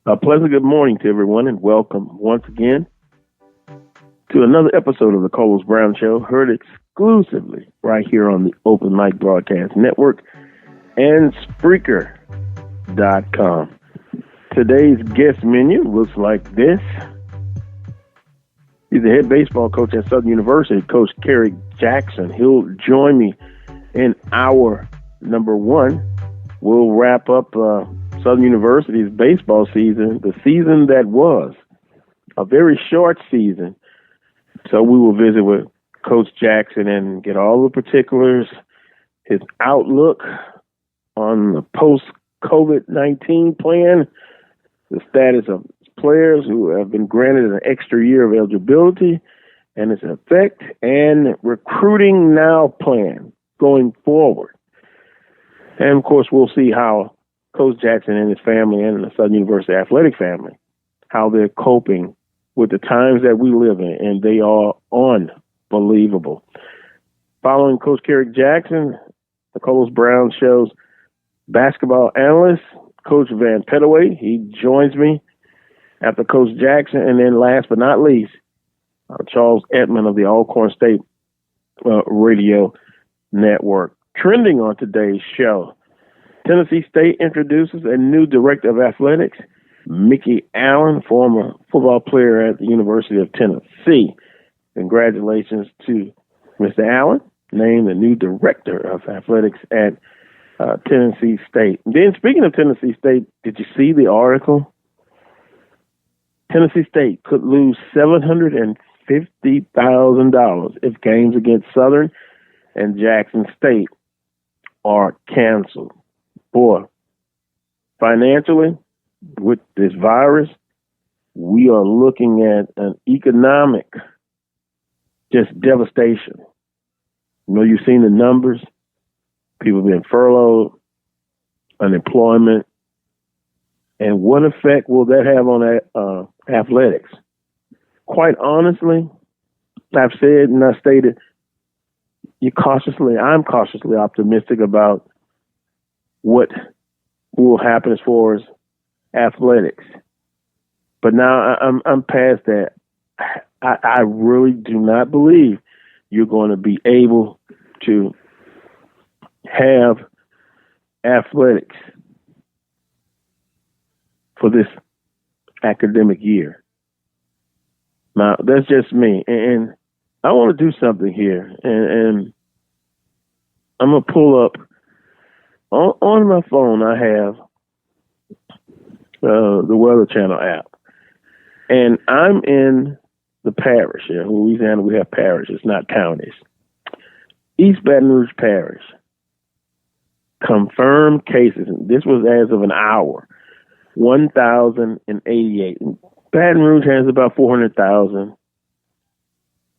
A pleasant good morning to everyone, and welcome once again to another episode of the Carlos Brown Show, heard exclusively right here on the Open Mic Broadcast Network and Spreaker.com. Today's guest menu looks like this. He's the head baseball coach at Southern University, Coach Kerry Jackson. He'll join me in hour number one. We'll wrap up Southern University's baseball season, the season that was, a very short season. So we will visit with Coach Jackson and get all the particulars, his outlook on the post-COVID-19 plan, the status of players who have been granted an extra year of eligibility and its effect, and recruiting now plan going forward. And, of course, we'll see how Coach Jackson and his family and the Southern University athletic family, how they're coping with the times that we live in, and they are unbelievable. Following Coach Kerry Jackson, the Carlos Brown Show's basketball analyst, Coach Van Pettaway, he joins me after Coach Jackson, and then last but not least, Charles Edmond of the Alcorn State Radio Network. Trending on today's show, Tennessee State introduces a new director of athletics, Mickey Allen, former football player at the University of Tennessee. Congratulations to Mr. Allen, named the new director of athletics at Tennessee State. Then, speaking of Tennessee State, did you see the article? Tennessee State could lose $750,000 if games against Southern and Jackson State are canceled. Boy, financially, with this virus, we are looking at an economic just devastation. You know, you've seen the numbers. People being furloughed, unemployment, and what effect will that have on athletics? Quite honestly, I've said and I stated, I'm cautiously optimistic about what will happen as far as athletics. But now I'm past that. I really do not believe you're going to be able to have athletics for this academic year. Now, that's just me. And I want to do something here. And I'm going to pull up on my phone. I have the Weather Channel app. And I'm in the parish. In Louisiana, we have parishes, not counties. East Baton Rouge Parish. Confirmed cases. This was as of an hour. 1,088. Baton Rouge has about 400,000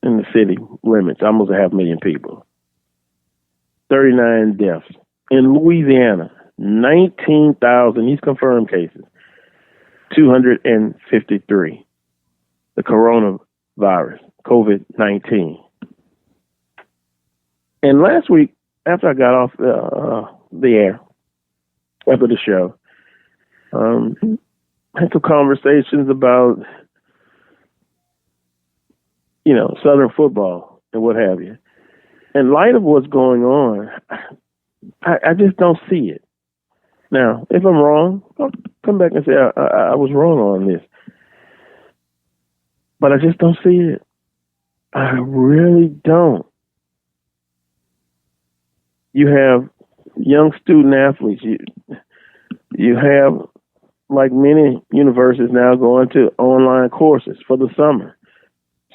in the city limits, almost 500,000 people. 39 deaths. In Louisiana, 19,000, these confirmed cases, 253. The coronavirus, COVID-19. And last week, after I got off the air, after the show, I had some conversations about, Southern football and what have you. In light of what's going on, I just don't see it. Now, if I'm wrong, I'll come back and say I was wrong on this. But I just don't see it. I really don't. You have young student athletes. You have, like many universities now, going to online courses for the summer.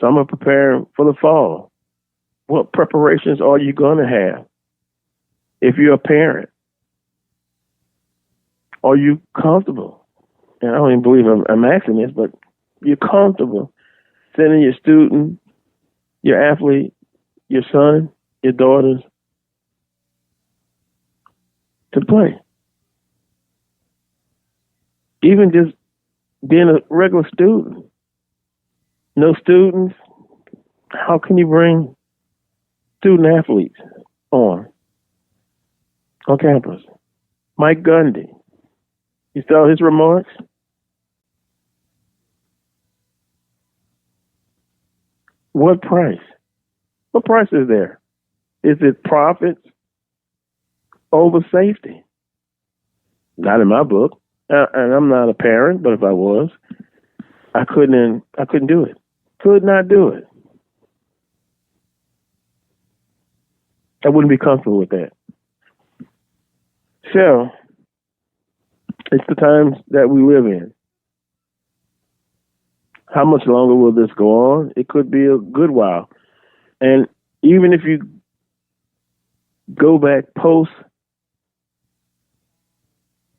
Some are preparing for the fall. What preparations are you going to have? If you're a parent, are you comfortable? And I don't even believe I'm asking this, but you're comfortable sending your student, your athlete, your son, your daughters to play. Even just being a regular student. No students, how can you bring student athletes on campus? Mike Gundy, you saw his remarks? What price? What price is there? Is it profits over safety? Not in my book. And I'm not a parent, but if I was, I couldn't do it. Could not do it. I wouldn't be comfortable with that. So, it's the times that we live in. How much longer will this go on? It could be a good while. And even if you go back post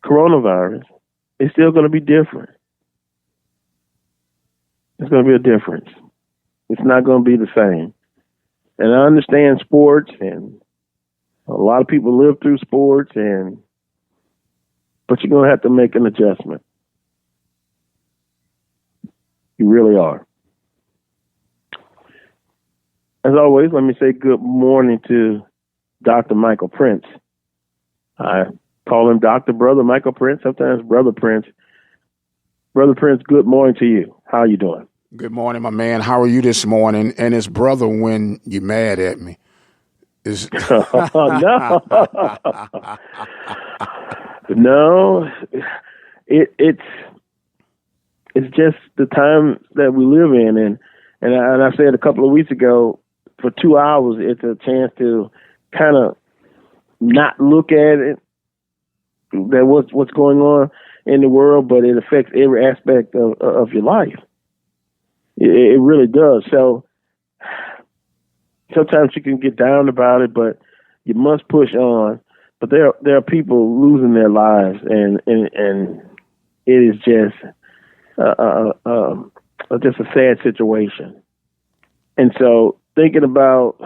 coronavirus, it's still going to be different. It's going to be a difference. It's not going to be the same. And I understand sports, and a lot of people live through sports, but you're going to have to make an adjustment. You really are. As always, let me say good morning to Dr. Michael Prince. I call him Dr. Brother Michael Prince, sometimes Brother Prince. Brother Prince, good morning to you. How are you doing? Good morning, my man. How are you this morning? And it's brother when you're mad at me. No. No. It's just the time that we live in. And I said a couple of weeks ago, for 2 hours, it's a chance to kind of not look at it, that what's going on in the world, but it affects every aspect of your life. It really does. So sometimes you can get down about it, but you must push on. But there are people losing their lives, and it is just a sad situation. And so thinking about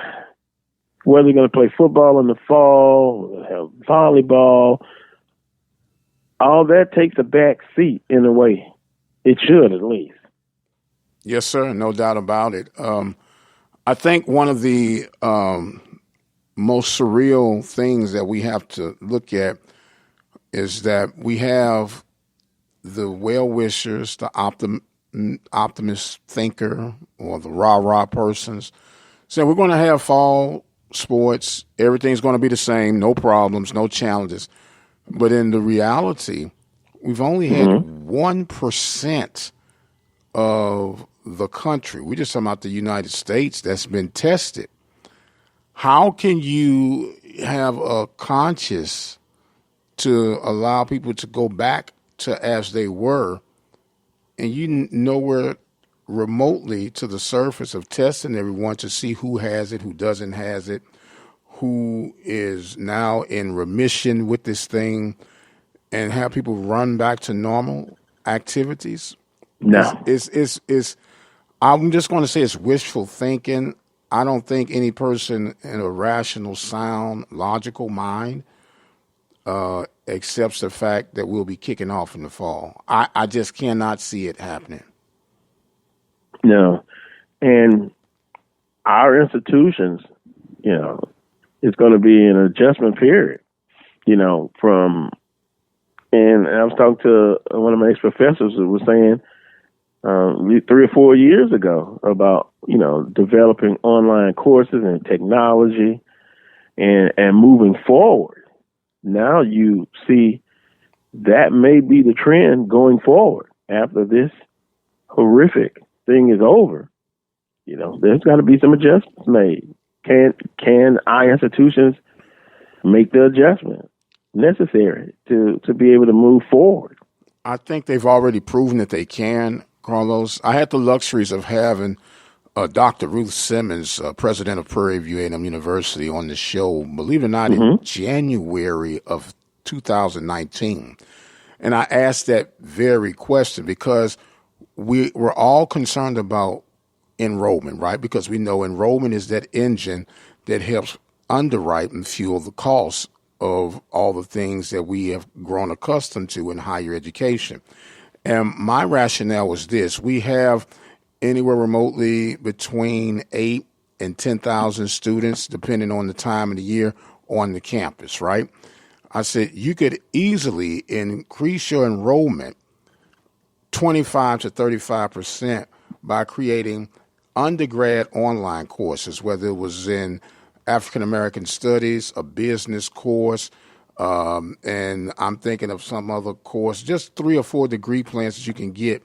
whether you're going to play football in the fall, volleyball, all that takes a back seat in a way. It should, at least. Yes, sir. No doubt about it. I think one of the most surreal things that we have to look at is that we have the well-wishers, the optimist thinker, or the rah-rah persons. So we're going to have fall sports. Everything's going to be the same. No problems, no challenges. But in the reality, we've only had 1% of the country, we're just talking about the United States, that's been tested. How can you have a conscience to allow people to go back to as they were, and you nowhere remotely to the surface of testing everyone to see who has it, who doesn't has it, who is now in remission with this thing, and have people run back to normal activities? No. It's I'm just going to say it's wishful thinking. I don't think any person in a rational, sound, logical mind accepts the fact that we'll be kicking off in the fall. I just cannot see it happening. No. And our institutions, it's going to be an adjustment period, and I was talking to one of my ex-professors who was saying 3 or 4 years ago about, developing online courses and technology and moving forward. Now you see that may be the trend going forward after this horrific thing is over. There's got to be some adjustments made. Can our institutions make the adjustment necessary to be able to move forward? I think they've already proven that they can, Carlos. I had the luxuries of having Dr. Ruth Simmons, president of Prairie View A&M University, on the show, believe it or not, in January of 2019. And I asked that very question because we were all concerned about enrollment, right? Because we know enrollment is that engine that helps underwrite and fuel the costs of all the things that we have grown accustomed to in higher education. And my rationale was this: we have anywhere remotely between 8 and 10,000 students, depending on the time of the year, on the campus, right? I said you could easily increase your enrollment 25 to 35% by creating undergrad online courses, whether it was in African American studies, a business course, and I'm thinking of some other course, just 3 or 4 degree plans that you can get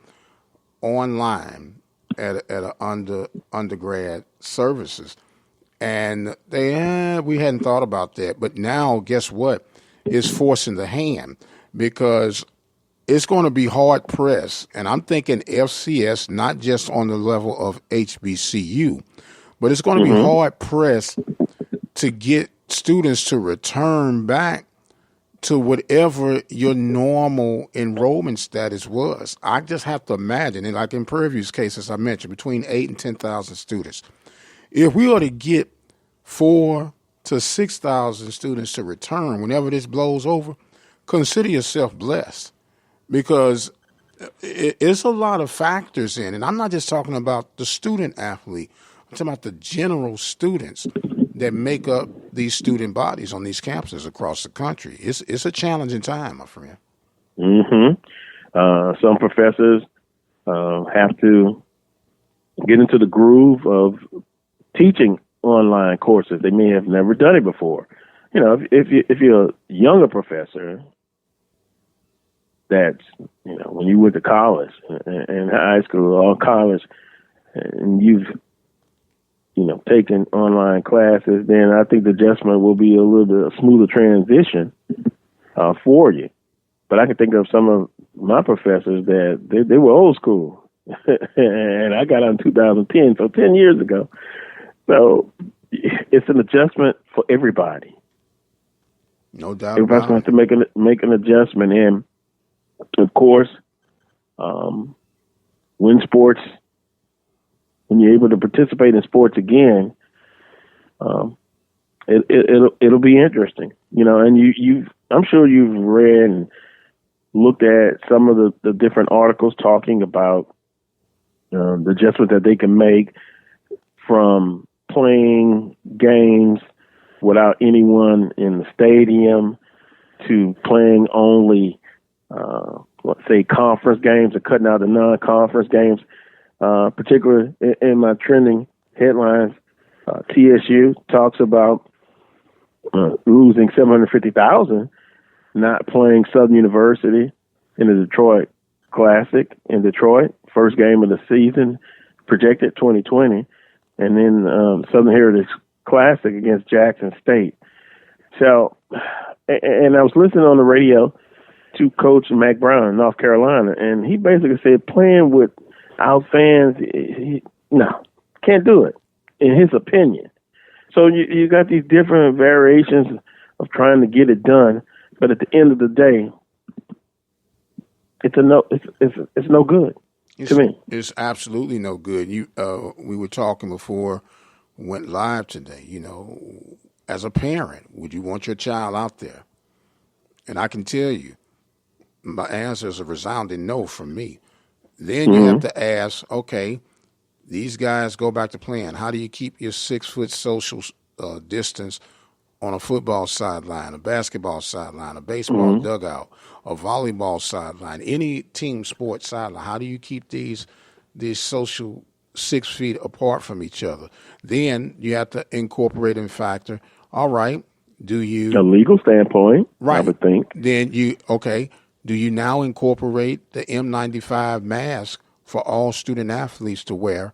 online at a undergrad services. And we hadn't thought about that. But now, guess what? It's forcing the hand because it's going to be hard pressed. And I'm thinking FCS, not just on the level of HBCU, but it's going to be hard pressed to get students to return back to whatever your normal enrollment status was. I just have to imagine, and like in Prairie View's case, as I mentioned, between 8,000 and 10,000 students. If we are to get 4,000 to 6,000 students to return whenever this blows over, consider yourself blessed, because it's a lot of factors in, and I'm not just talking about the student athlete. I'm talking about the general students that make up these student bodies on these campuses across the country. It's a challenging time, my friend. Some professors have to get into the groove of teaching online courses. They may have never done it before. You know, if you're a younger professor, that's, you know, when you went to college and high school or college, and you've, you know, taken online classes, then I think the adjustment will be a little bit a smoother transition for you. But I can think of some of my professors that they were old school, and I got out in 2010, so 10 years ago. So it's an adjustment for everybody. No doubt. Everybody's going to have to make an adjustment, and of course, when you're able to participate in sports again, it'll be interesting, you know. And I'm sure you've read and looked at some of the different articles talking about the adjustment that they can make from playing games without anyone in the stadium to playing only, let's say, conference games, or cutting out the non-conference games. Particularly in my trending headlines, TSU talks about losing $750,000 not playing Southern University in the Detroit Classic in Detroit, first game of the season, projected 2020, and then Southern Heritage Classic against Jackson State. So, and I was listening on the radio to Coach Mack Brown in North Carolina, and he basically said playing without fans, no, can't do it, in his opinion. So you got these different variations of trying to get it done, but at the end of the day, it's no good to me. It's absolutely no good. We were talking before we went live today. You know, as a parent, would you want your child out there? And I can tell you, my answer is a resounding no from me. Then you have to ask, okay, these guys go back to playing. How do you keep your 6-foot social distance on a football sideline, a basketball sideline, a baseball dugout, a volleyball sideline, any team sport sideline? How do you keep these social 6 feet apart from each other? Then you have to incorporate and factor, all right, do you... A legal standpoint, right, I would think. Then do you now incorporate the N95 mask for all student athletes to wear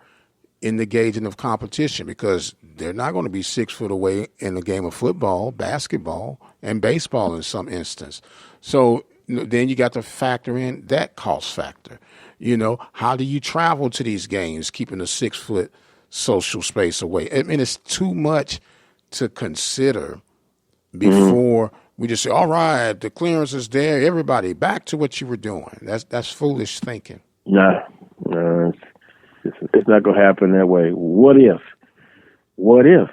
in the gauging of competition? Because they're not going to be 6 foot away in the game of football, basketball, and baseball in some instance. So then you got to factor in that cost factor. You know, how do you travel to these games, keeping a 6 foot social space away? I mean, it's too much to consider before we just say, all right, the clearance is there, everybody back to what you were doing. That's foolish thinking. No, it's not going to happen that way. What if? What if?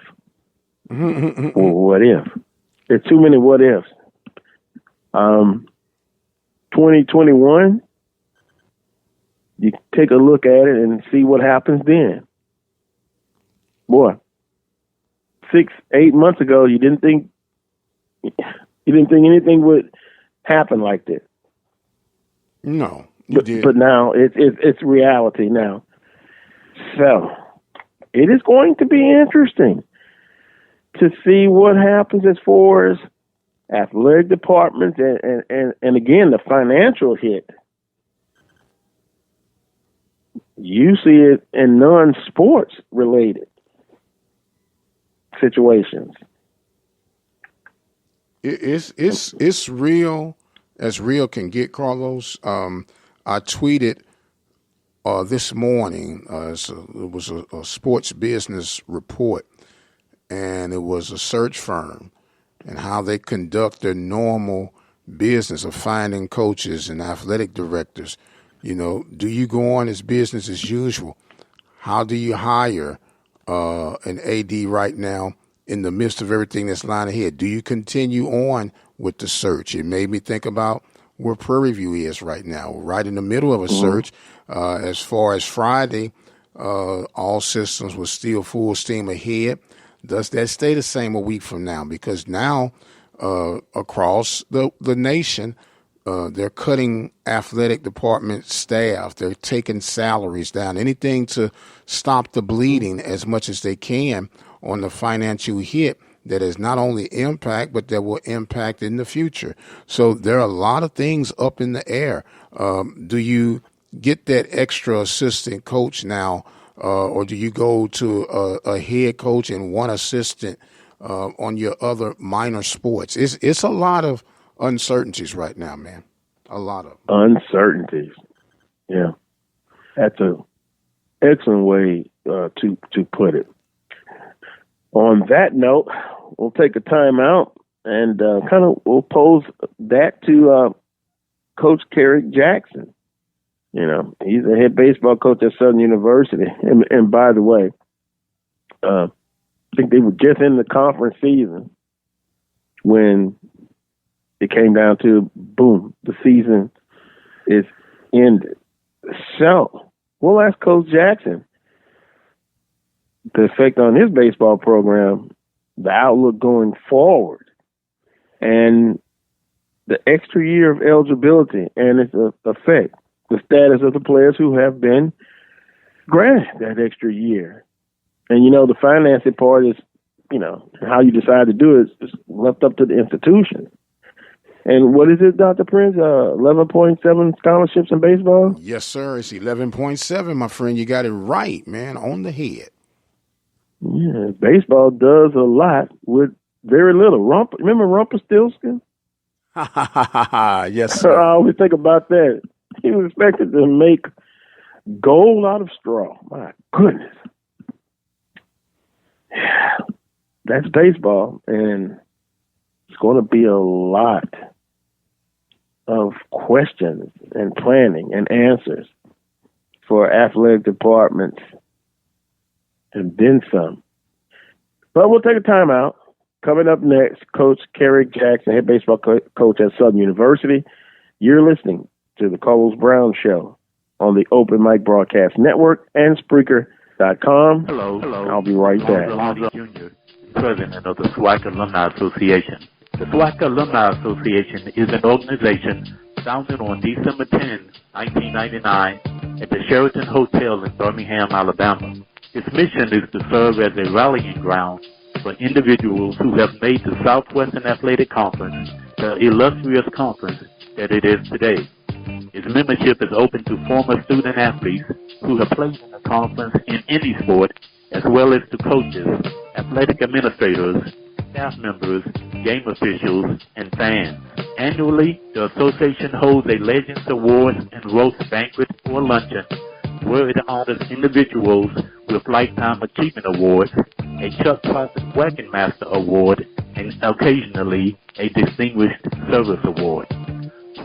What if? There's too many what ifs. 2021, you take a look at it and see what happens then. Boy, 6-8 months ago, you didn't think anything would happen like this. No, but now it's reality now. So it is going to be interesting to see what happens as far as athletic departments and again, the financial hit. You see it in non-sports related situations. It's real as real can get, Carlos. I tweeted this morning. It was a sports business report, and it was a search firm and how they conduct their normal business of finding coaches and athletic directors. You know, do you go on as business as usual? How do you hire an AD right now in the midst of everything that's lying ahead? Do you continue on with the search? It made me think about where Prairie View is right now. We're right in the middle of a search. As far as Friday, all systems were still full steam ahead. Does that stay the same a week from now? Because now across the nation, they're cutting athletic department staff. They're taking salaries down, anything to stop the bleeding as much as they can on the financial hit that is not only impact, but that will impact in the future. So there are a lot of things up in the air. Do you get that extra assistant coach now, or do you go to a head coach and one assistant on your other minor sports? It's a lot of uncertainties right now, man. A lot of uncertainties. Yeah, that's an excellent way to put it. On that note, we'll take a time out and we'll pose that to Coach Kerry Jackson. You know, he's a head baseball coach at Southern University. And by the way, I think they were just in the conference season when it came down to, boom, the season is ended. So we'll ask Coach Jackson the effect on his baseball program, the outlook going forward, and the extra year of eligibility and its effect, the status of the players who have been granted that extra year. And, you know, the financing part is, you know, how you decide to do it is left up to the institution. And what is it, Dr. Prince? 11.7 scholarships in baseball? Yes, sir. It's 11.7, my friend. You got it right, man, on the head. Yeah, baseball does a lot with very little. Remember Rumpelstiltskin? Yes, sir. I always think about that. He was expected to make gold out of straw. My goodness. Yeah, that's baseball, and it's going to be a lot of questions and planning and answers for athletic departments and then some. But we'll take a time out. Coming up next, Coach Kerry Jackson, head baseball coach at Southern University. You're listening to the Carlos Brown Show on the Open Mic Broadcast Network and Spreaker.com. Hello. I'll be right back. Jr., president of the SWAC Alumni Association. The SWAC Alumni Association is an organization founded on December 10, 1999 at the Sheraton Hotel in Birmingham, Alabama. Its mission is to serve as a rallying ground for individuals who have made the Southwestern Athletic Conference the illustrious conference that it is today. Its membership is open to former student athletes who have played in the conference in any sport, as well as to coaches, athletic administrators, staff members, game officials, and fans. Annually, the association holds a Legends Awards and Roast Banquet or Luncheon, where it honors individuals with Lifetime Achievement Awards, a Chuck Classic Wagon Master Award, and occasionally a Distinguished Service Award.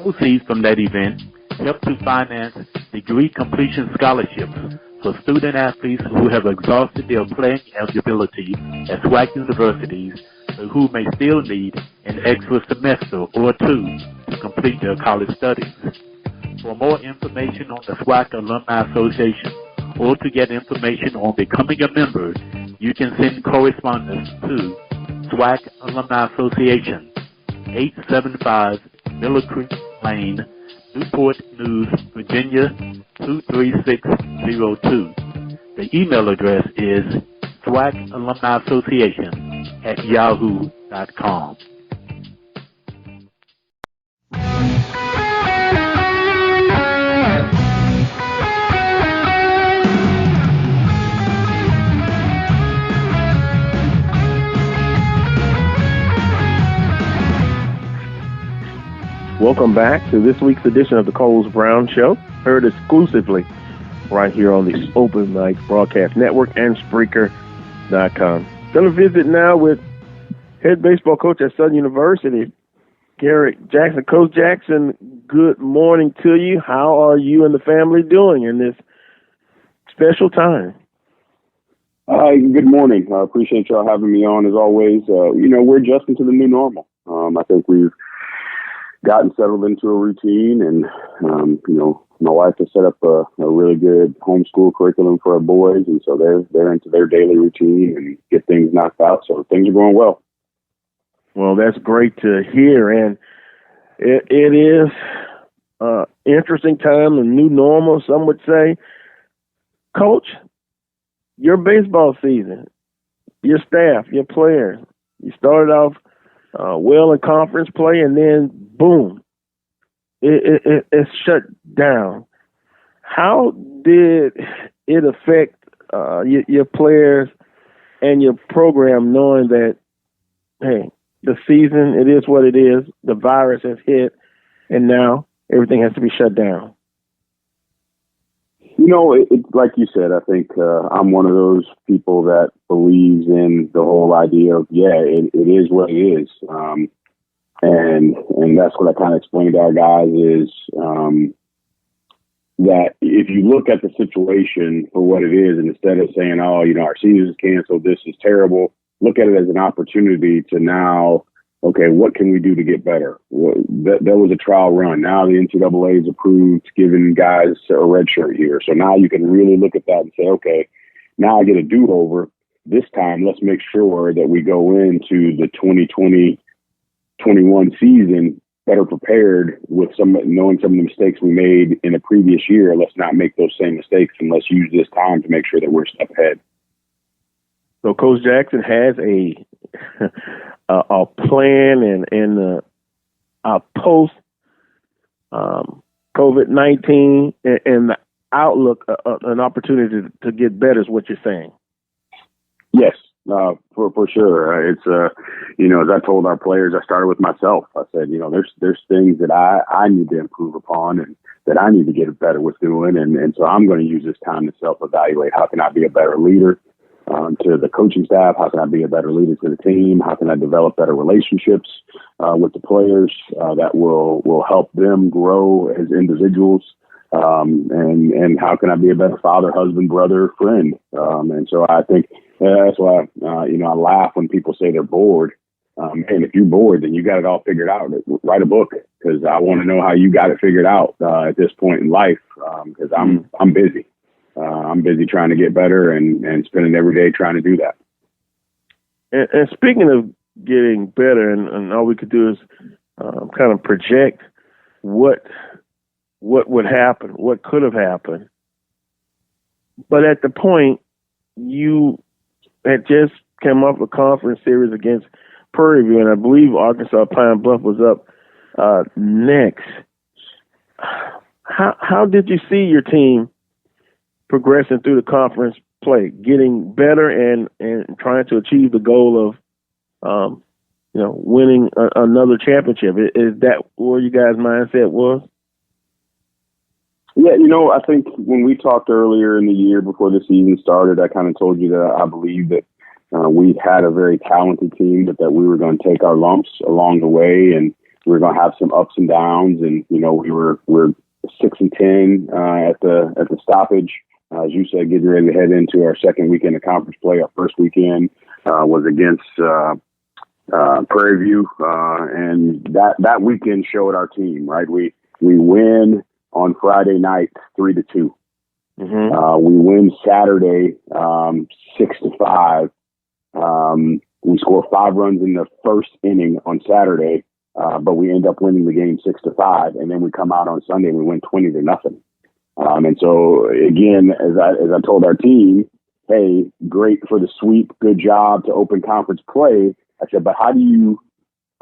Proceeds from that event help to finance degree completion scholarships for student athletes who have exhausted their playing eligibility at SWAC universities, but who may still need an extra semester or two to complete their college studies. For more information on the SWAC Alumni Association or to get information on becoming a member, you can send correspondence to SWAC Alumni Association, 875 Miller Creek Lane, Newport News, Virginia, 23602. The email address is swacalumniassociation@yahoo.com. Welcome back to this week's edition of the Coles Brown Show, heard exclusively right here on the Open Mic Broadcast Network and Spreaker.com. Going to visit now with head baseball coach at Southern University, Garrett Jackson. Coach Jackson, good morning to you. How are you and the family doing in this special time? Good morning. I appreciate y'all having me on as always. We're adjusting to the new normal. I think we've gotten settled into a routine, and my wife has set up a really good homeschool curriculum for our boys, and so they're into their daily routine and get things knocked out. So things are going well. Well, that's great to hear, and it is interesting time, a new normal, some would say. Coach, your baseball season, your staff, your players, you started off well in conference play, and then boom, it's shut down. How did it affect your players and your program, knowing that, hey, the season, it is what it is, the virus has hit, and now everything has to be shut down? It's like you said, I think I'm one of those people that believes in the whole idea of, it is what it is. And that's what I kind of explained to our guys is that if you look at the situation for what it is, and instead of saying, our season is canceled, this is terrible, look at it as an opportunity to now, okay, what can we do to get better? There was a trial run. Now the NCAA is approved, giving guys a red shirt here. So now you can really look at that and say, okay, now I get a do-over. This time, let's make sure that we go into the 2020-21 season better prepared with knowing some of the mistakes we made in the previous year. Let's not make those same mistakes, and let's use this time to make sure that we're a step ahead. So Coach Jackson has a plan and a post COVID-19 and the outlook, an opportunity to get better is what you're saying. Yes, for sure. It's as I told our players, I started with myself. I said, there's things that I need to improve upon and that I need to get better with doing, and so I'm going to use this time to self-evaluate. How can I be a better leader to the coaching staff? How can I be a better leader to the team? How can I develop better relationships with the players that will help them grow as individuals? And how can I be a better father, husband, brother, friend? And so I think that's why, I laugh when people say they're bored. And if you're bored, then you got it all figured out. Write a book, because I want to know how you got it figured out at this point in life, because I'm busy. I'm busy trying to get better and spending every day trying to do that. And speaking of getting better, and all we could do is kind of project what would happen, what could have happened. But at the point, you had just come off a conference series against Prairie View, and I believe Arkansas Pine Bluff was up next. How did you see your team progressing through the conference play, getting better and trying to achieve the goal of winning another championship? Is that where you guys' mindset was? Yeah, I think when we talked earlier in the year before the season started, I kind of told you that I believe that we had a very talented team, but that we were going to take our lumps along the way, and we were going to have some ups and downs. And we're 6-10 at the stoppage. As you said, getting ready to head into our second weekend of conference play. Our first weekend was against Prairie View, and that weekend showed our team. Right, we win on Friday night 3-2. Mm-hmm. We win Saturday 6-5. We score 5 runs in the first inning on Saturday, but we end up winning the game 6-5, and then we come out on Sunday and we win 20-0. And so again, as I told our team, hey, great for the sweep, good job to open conference play. I said, but how do you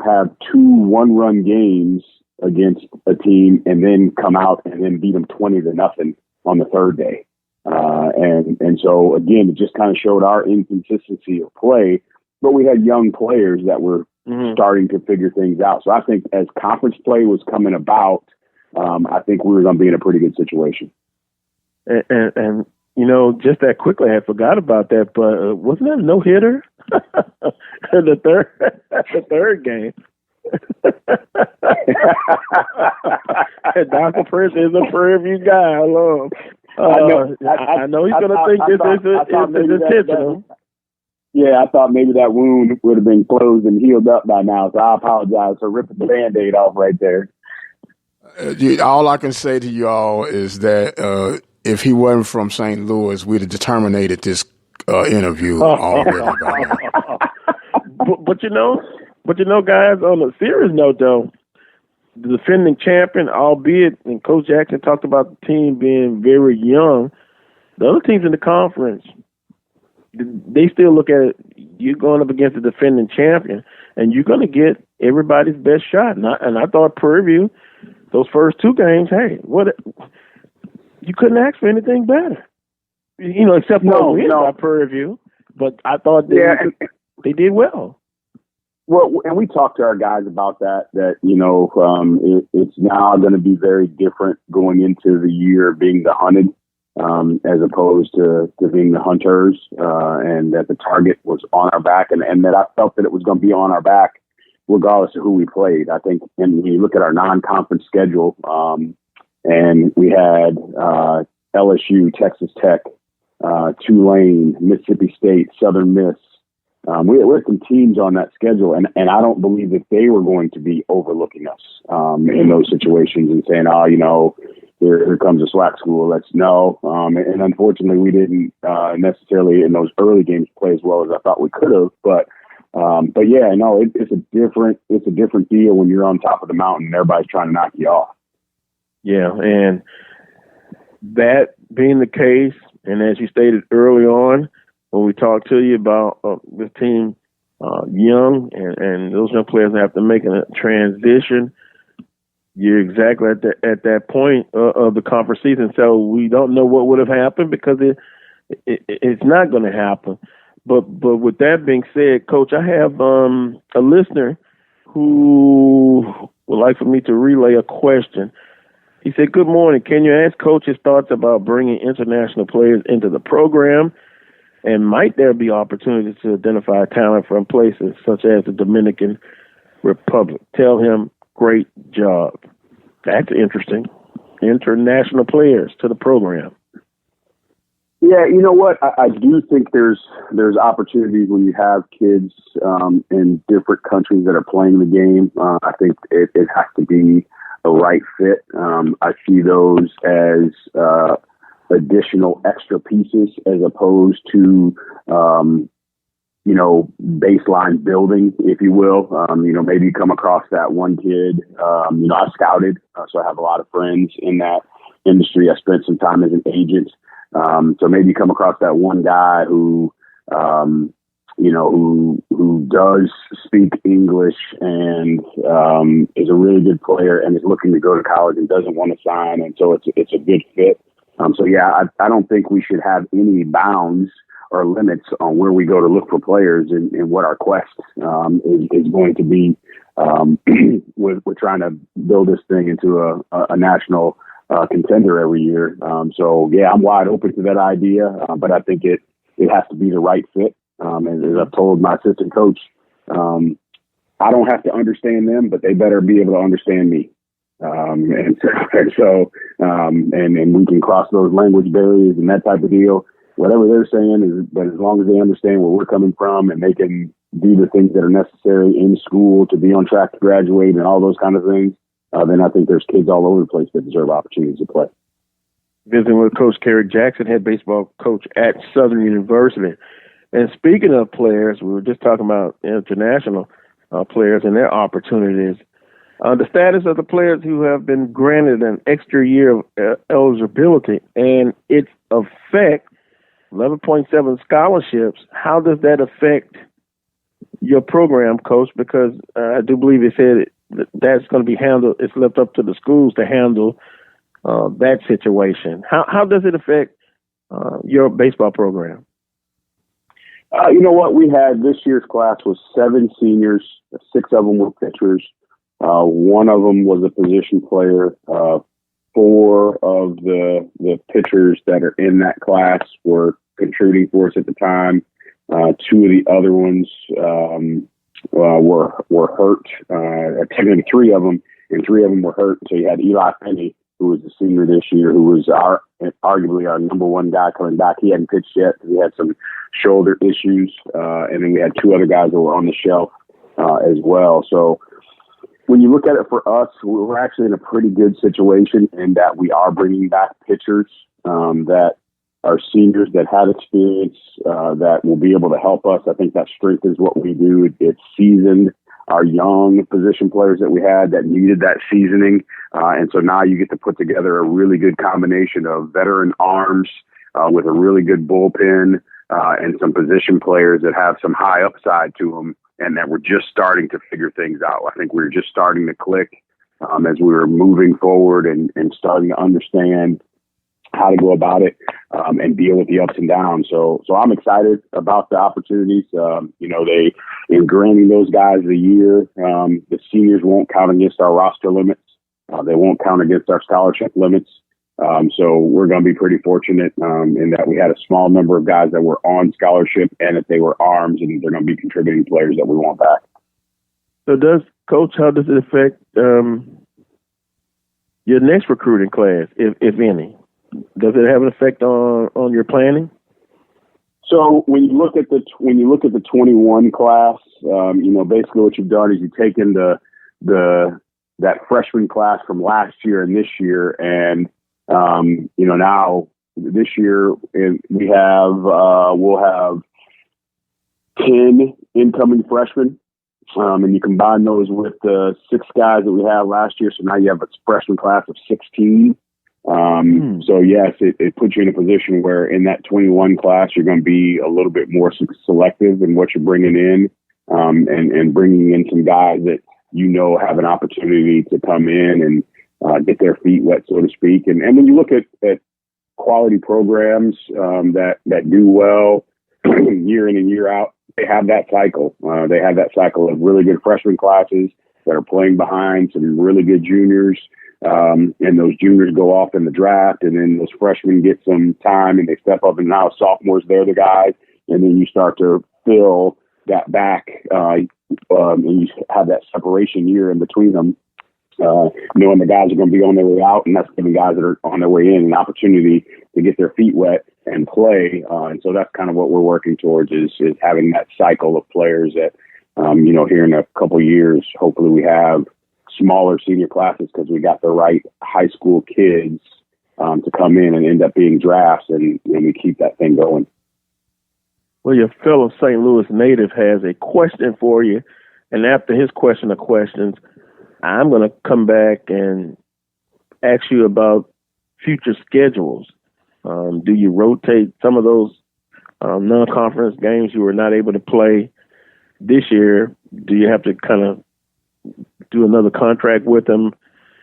have 2 one-run games against a team and then come out and then beat them 20-0 on the third day? And so again, it just kind of showed our inconsistency of play, but we had young players that were starting to figure things out. So I think as conference play was coming about, I think we were going to be in a pretty good situation. And just that quickly, I forgot about that, but wasn't that a no-hitter? the third game. Dr. Prince is a Prairie View guy. I love him. I know he's going to think this is intentional. Yeah, I thought maybe that wound would have been closed and healed up by now, so I apologize for ripping the Band-Aid off right there. All I can say to you all is that if he wasn't from St. Louis, we'd have terminated this interview already. But guys, on a serious note, though, the defending champion, albeit, and Coach Jackson talked about the team being very young, the other teams in the conference, they still look at it, you're going up against the defending champion, and you're going to get everybody's best shot. And I thought Prairie View, those first 2 games, hey, you couldn't ask for anything better, except for a win by Prairie View. But I thought they did well. Well, and we talked to our guys about that it's now going to be very different going into the year being the hunted as opposed to being the hunters, and that the target was on our back, and that I felt that it was going to be on our back regardless of who we played. I think, and when you look at our non-conference schedule, and we had LSU, Texas Tech, Tulane, Mississippi State, Southern Miss. We had some teams on that schedule, and I don't believe that they were going to be overlooking us in those situations and saying, here comes a SWAC school. Let's know. And unfortunately, we didn't necessarily in those early games play as well as I thought we could have. But yeah, no, it's a different deal when you're on top of the mountain and everybody's trying to knock you off. Yeah, and that being the case, and as you stated early on, when we talked to you about this team young and those young players have to make a transition, you're exactly at that point of the conference season. So we don't know what would have happened because it's not going to happen. But with that being said, Coach, I have a listener who would like for me to relay a question. He said, "Good morning. Can you ask Coach his thoughts about bringing international players into the program? And might there be opportunities to identify talent from places such as the Dominican Republic? Tell him, great job." That's interesting. International players to the program. Yeah, you know what? I do think there's opportunities when you have kids in different countries that are playing the game. I think it has to be a right fit. I see those as additional extra pieces as opposed to, baseline building, if you will. Maybe come across that one kid. I scouted, so I have a lot of friends in that industry. I spent some time as an agent. So maybe come across that one guy who does speak English and is a really good player and is looking to go to college and doesn't want to sign. And so it's a good fit. I don't think we should have any bounds or limits on where we go to look for players and what our quest is going to be. We're trying to build this thing into a national contender every year. I'm wide open to that idea, but I think it has to be the right fit. And as I've told my assistant coach, I don't have to understand them, but they better be able to understand me. And we can cross those language barriers and that type of deal. Whatever they're saying but as long as they understand where we're coming from and they can do the things that are necessary in school to be on track to graduate and all those kind of things, then I think there's kids all over the place that deserve opportunities to play. Visiting with Coach Kerry Jackson, head baseball coach at Southern University. And speaking of players, we were just talking about international players and their opportunities. The status of the players who have been granted an extra year of eligibility and its effect, 11.7 scholarships, how does that affect your program, Coach? Because I do believe it said that's going to be handled, it's left up to the schools to handle that situation. How does it affect your baseball program? You know what? We had this year's class was 7 seniors, 6 of them were pitchers. One of them was a position player. 4 of the pitchers that are in that class were contributing for us at the time. 2 of the other ones were hurt. Technically 3 of them, and 3 of them were hurt. So you had Eli Finney, who was a senior this year, who was arguably our number 1 guy coming back. He hadn't pitched yet because he had some shoulder issues. And then we had 2 other guys that were on the shelf as well. So when you look at it for us, we're actually in a pretty good situation in that we are bringing back pitchers that are seniors that have experience that will be able to help us. I think that strengthens what we do. It's seasoned our young position players that we had that needed that seasoning. And so now you get to put together a really good combination of veteran arms with a really good bullpen and some position players that have some high upside to them and that we're just starting to figure things out. I think we're just starting to click as we were moving forward and starting to understand how to go about it and deal with the ups and downs. So I'm excited about the opportunities. In granting those guys the year, the seniors won't count against our roster limits. They won't count against our scholarship limits. So we're going to be pretty fortunate in that we had a small number of guys that were on scholarship and that they were arms, and they're going to be contributing players that we want back. So how does it affect your next recruiting class, if any? Does it have an effect on your planning? So when you look at the 21 class, basically what you've done is you've taken that freshman class from last year and this year, and now this year we'll have 10 incoming freshmen, and you combine those with the 6 guys that we had last year, so now you have a freshman class of 16. So yes, it puts you in a position where in that 21 class, you're going to be a little bit more selective in what you're bringing in, and bringing in some guys that, have an opportunity to come in and get their feet wet, so to speak. And when you look at quality programs, that do well year in and year out, they have that cycle. They have that cycle of really good freshman classes that are playing behind some really good juniors. And those juniors go off in the draft, and then those freshmen get some time and they step up, and now sophomores, they're the guys. And then you start to fill that back, and you have that separation year in between them, knowing the guys are going to be on their way out, and that's giving guys that are on their way in an opportunity to get their feet wet and play. And so that's kind of what we're working towards is having that cycle of players that, here in a couple of years, hopefully we have smaller senior classes because we got the right high school kids to come in and end up being drafts, and we keep that thing going. Well, your fellow St. Louis native has a question for you, and after his question of questions, I'm going to come back and ask you about future schedules. Do you rotate some of those non-conference games you were not able to play this year? Do you have to kind of do another contract with them?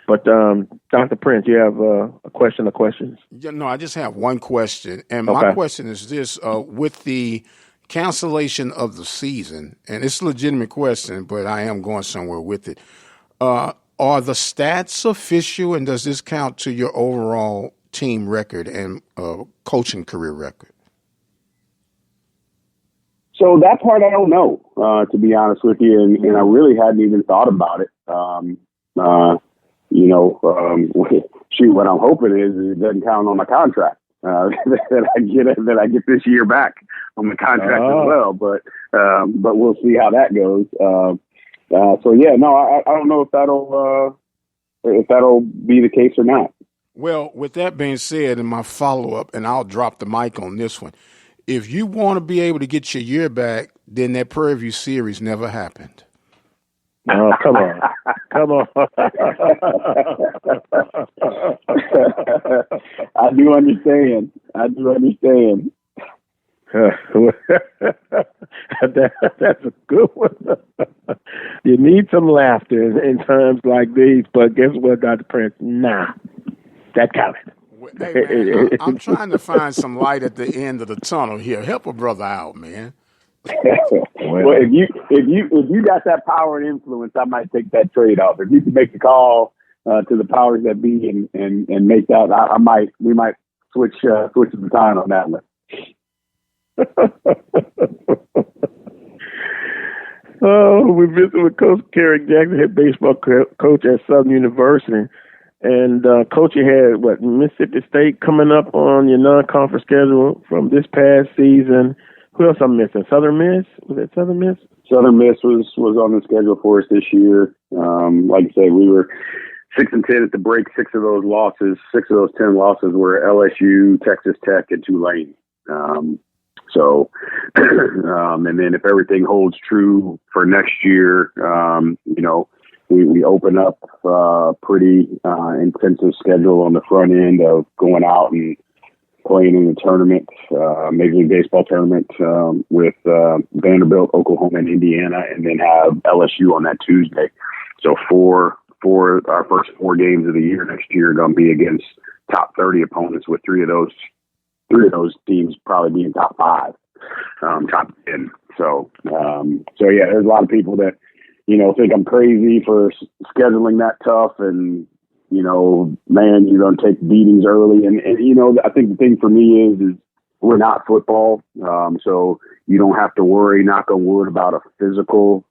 But Dr. Prince, you have a question of questions? Yeah, no, I just have one question. And my question is this, with the cancellation of the season, and it's a legitimate question, but I am going somewhere with it. Are the stats official, and does this count to your overall team record and coaching career record? So that part I don't know, to be honest with you, and I really hadn't even thought about it. What I'm hoping is it doesn't count on my contract that I get this year back on the contract as well. But we'll see how that goes. I don't know if that'll be the case or not. Well, with that being said, in my follow-up, and I'll drop the mic on this one, if you want to be able to get your year back, then that Prairie View series never happened. Oh, come on. Come on. I do understand. That's a good one. You need some laughter in times like these, but guess what, Dr. Prince? Nah, that counted. Hey, man, I'm trying to find some light at the end of the tunnel here. Help a brother out, man. Well, if you got that power and influence, I might take that trade off. If you can make the call to the powers that be and make that, we might switch the time on that one. Oh, we visited with Coach Kerry Jackson, head baseball coach at Southern University. And Coach, you had, Mississippi State coming up on your non-conference schedule from this past season. Who else I'm missing? Southern Miss? Was it Southern Miss? Southern Miss was on the schedule for us this year. Like I say, we were 6-10 at the break. 6 of those 10 losses were LSU, Texas Tech, and Tulane. And then if everything holds true for next year, we open up a pretty intensive schedule on the front end of going out and playing in the tournament, Major League Baseball tournament with Vanderbilt, Oklahoma, and Indiana, and then have LSU on that Tuesday. So for our first 4 games of the year next year are going to be against top 30 opponents, with three of those teams probably being top 5, top 10. So yeah, there's a lot of people that, think I'm crazy for scheduling that tough, and, man, you're going to take beatings early. And I think the thing for me is we're not football. So you don't have to worry, knock on wood, about a physical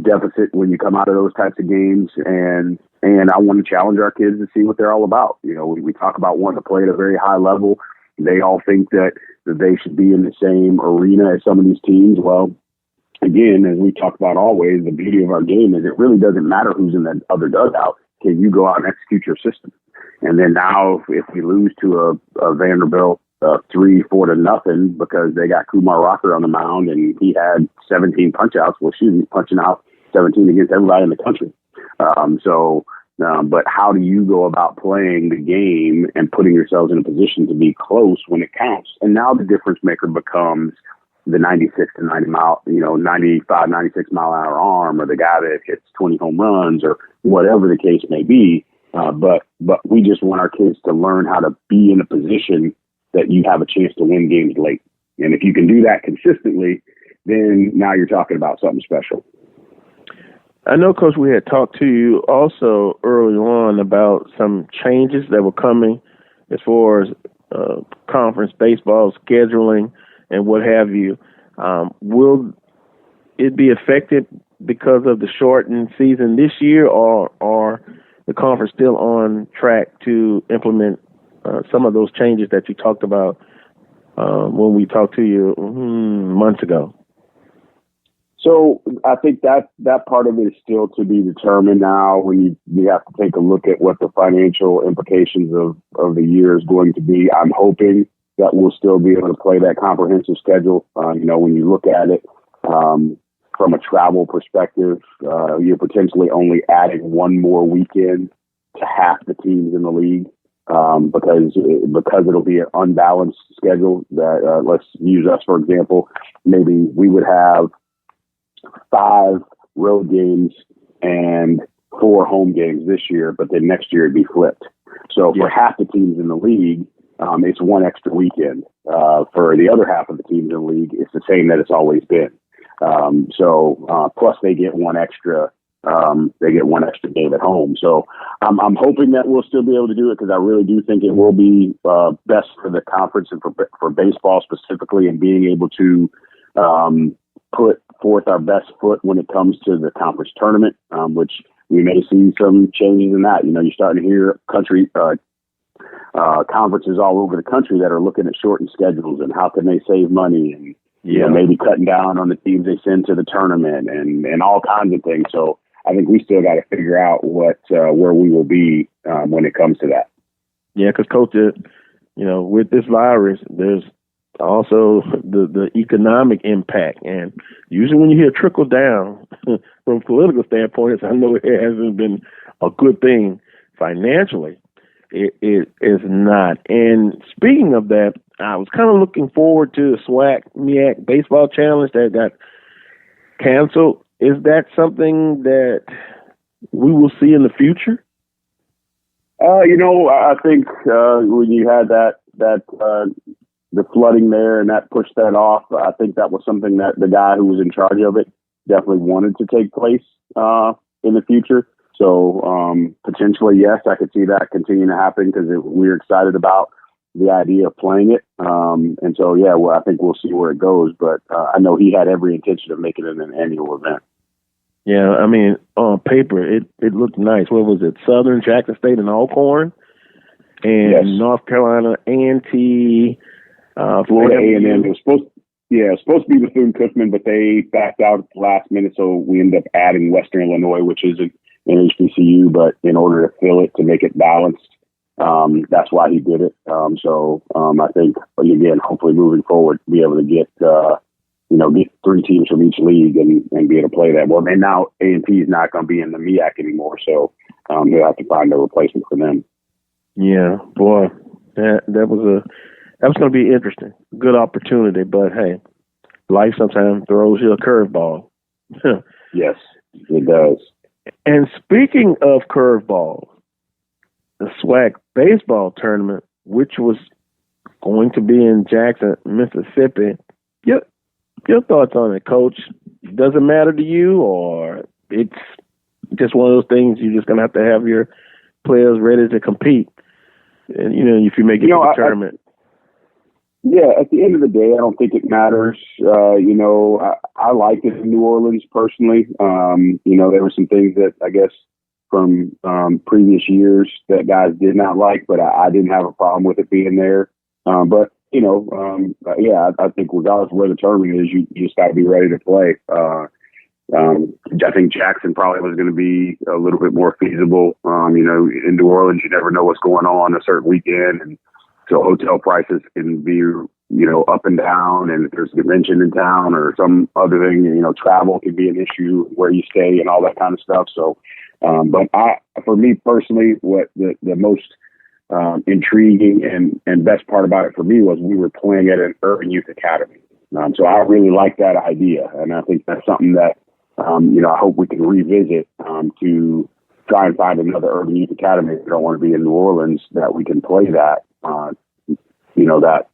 deficit when you come out of those types of games. And I want to challenge our kids to see what they're all about. We talk about wanting to play at a very high level. They all think that they should be in the same arena as some of these teams. Well, again, as we talk about always, the beauty of our game is it really doesn't matter who's in that other dugout. Can you go out and execute your system? And then now, if we lose to a Vanderbilt 3-4-0 because they got Kumar Rocker on the mound and he had 17 punch-outs, well, she's punching out 17 against everybody in the country. But how do you go about playing the game and putting yourselves in a position to be close when it counts? And now the difference maker becomes the 96 to 90 mile, 95, 96 mile an hour arm, or the guy that hits 20 home runs, or whatever the case may be. But we just want our kids to learn how to be in a position that you have a chance to win games late. And if you can do that consistently, then now you're talking about something special. I know, Coach, we had talked to you also early on about some changes that were coming as far as conference baseball scheduling and what have you. Will it be affected because of the shortened season this year, or are the conference still on track to implement some of those changes that you talked about when we talked to you months ago? So I think that part of it is still to be determined now, when you have to take a look at what the financial implications of the year is going to be. I'm hoping that we'll still be able to play that comprehensive schedule. When you look at it from a travel perspective, you're potentially only adding one more weekend to half the teams in the league because it'll be an unbalanced schedule. That let's use us for example. Maybe we would have 5 road games and 4 home games this year, but then next year it'd be flipped. So for half the teams in the league, it's one extra weekend. For the other half of the teams in the league, it's the same that it's always been. Plus they get one extra game at home. So I'm hoping that we'll still be able to do it, because I really do think it will be best for the conference and for baseball specifically, and being able to put forth our best foot when it comes to the conference tournament, which we may see some changes in that. You're starting to hear conferences all over the country that are looking at shortened schedules and how can they save money, and maybe cutting down on the teams they send to the tournament and all kinds of things. So I think we still got to figure out where we will be when it comes to that. Yeah, because Coach, with this virus, there's Also, the economic impact. And usually when you hear trickle down from a political standpoint, I know it hasn't been a good thing financially. It is not. And speaking of that, I was kind of looking forward to the SWAC MEAC baseball challenge that got canceled. Is that something that we will see in the future? I think when you had the flooding there and that pushed that off, I think that was something that the guy who was in charge of it definitely wanted to take place in the future. So potentially, yes, I could see that continuing to happen because we're excited about the idea of playing it. And so, yeah, well, I think we'll see where it goes. But I know he had every intention of making it an annual event. Yeah, I mean, on paper, it looked nice. What was it? Southern, Jackson State, and Alcorn, and yes. North Carolina, A&T, Florida A&M. It was supposed to be Bethune-Cookman, but they backed out at the last minute, so we ended up adding Western Illinois, which isn't an HBCU, but in order to fill it, to make it balanced, that's why he did it. I think, again, hopefully moving forward, be able to get get 3 teams from each league and be able to play that. Well, and now A&T is not going to be in the MEAC anymore, so they'll have to find a replacement for them. Yeah, boy, that was going to be interesting. Good opportunity, but hey, life sometimes throws you a curveball. Yes, it does. And speaking of curveballs, the SWAC baseball tournament, which was going to be in Jackson, Mississippi, your thoughts on it, Coach? Does it matter to you, or it's just one of those things you're just going to have your players ready to compete? And, if you make it to the tournament. At the end of the day, I don't think it matters. I like it in New Orleans personally. There were some things that I guess from previous years that guys did not like, but I didn't have a problem with it being there. I think regardless of where the tournament is, you just got to be ready to play. I think Jackson probably was going to be a little bit more feasible. In New Orleans, you never know what's going on a certain weekend, and so hotel prices can be, up and down. And if there's a convention in town or some other thing, travel can be an issue where you stay and all that kind of stuff. So, for me personally, what the most intriguing and best part about it for me was we were playing at an urban youth academy. So I really like that idea, and I think that's something that I hope we can revisit to try and find another urban youth academy. If we don't want to be in New Orleans, that we can play that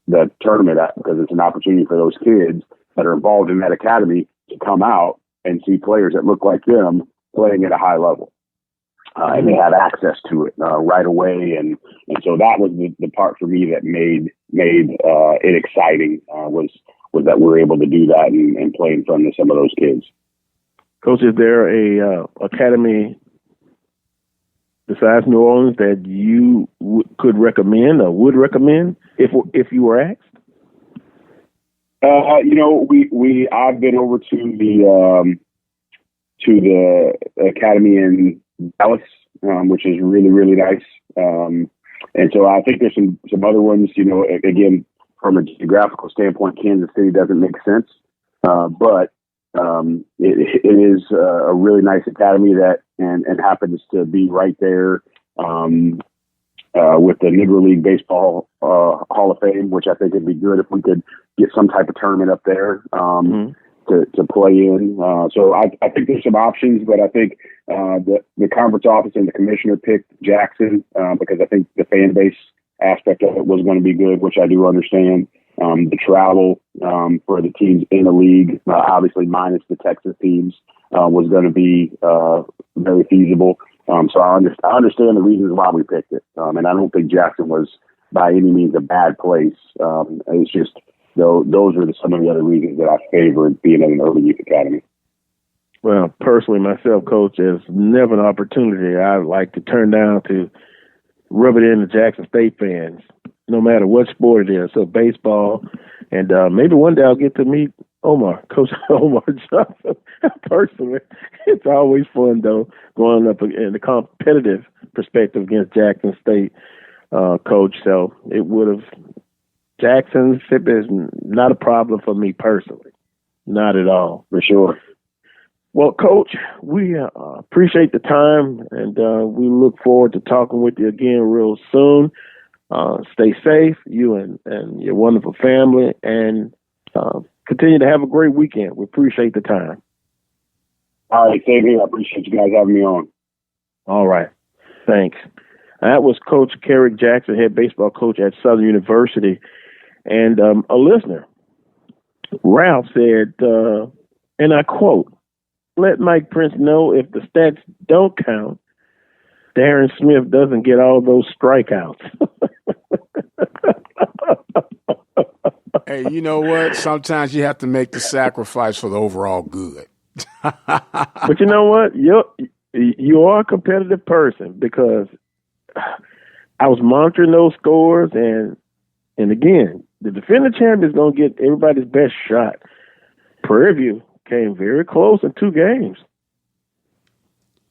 that tournament at, because it's an opportunity for those kids that are involved in that academy to come out and see players that look like them playing at a high level. And they had access to it right away, and so that was the part for me that made it exciting was that we were able to do that and play in front of some of those kids. Coach, is there a academy besides New Orleans that you could recommend or would recommend if you were asked? I've been over to the academy in Dallas, which is really, really nice. And so I think there's some other ones, again, from a geographical standpoint, Kansas City doesn't make sense. But it is a really nice academy that and happens to be right there with the Negro League Baseball Hall of Fame, which I think would be good if we could get some type of tournament up there to play in. So I think there's some options, but I think the conference office and the commissioner picked Jackson because I think the fan base aspect of it was going to be good, which I do understand. The travel for the teams in the league, obviously minus the Texas teams, was going to be very feasible. So I understand the reasons why we picked it. And I don't think Jackson was by any means a bad place. It's just those are some of the other reasons that I favored being in an urban youth academy. Well, personally, myself, Coach, there's never an opportunity I like to turn down to rub it in the Jackson State fans, no matter what sport it is. So baseball, and maybe one day I'll get to meet Coach Omar Johnson personally. It's always fun, though, going up in the competitive perspective against Jackson State, Coach. So it would have Jackson, Mississippi is not a problem for me personally. Not at all. For sure. Well, Coach, we appreciate the time, and we look forward to talking with you again real soon. Stay safe, you and your wonderful family, and continue to have a great weekend. We appreciate the time. All right, same here. I appreciate you guys having me on. All right. Thanks. That was Coach Kerry Jackson, head baseball coach at Southern University. And a listener, Ralph, said, and I quote, "Let Mike Prince know if the stats don't count, Darren Smith doesn't get all those strikeouts." Hey, you know what? Sometimes you have to make the sacrifice for the overall good. But you know what? You are a competitive person, because I was monitoring those scores, and again, the defending champion is going to get everybody's best shot. Prairie View came very close in 2 games.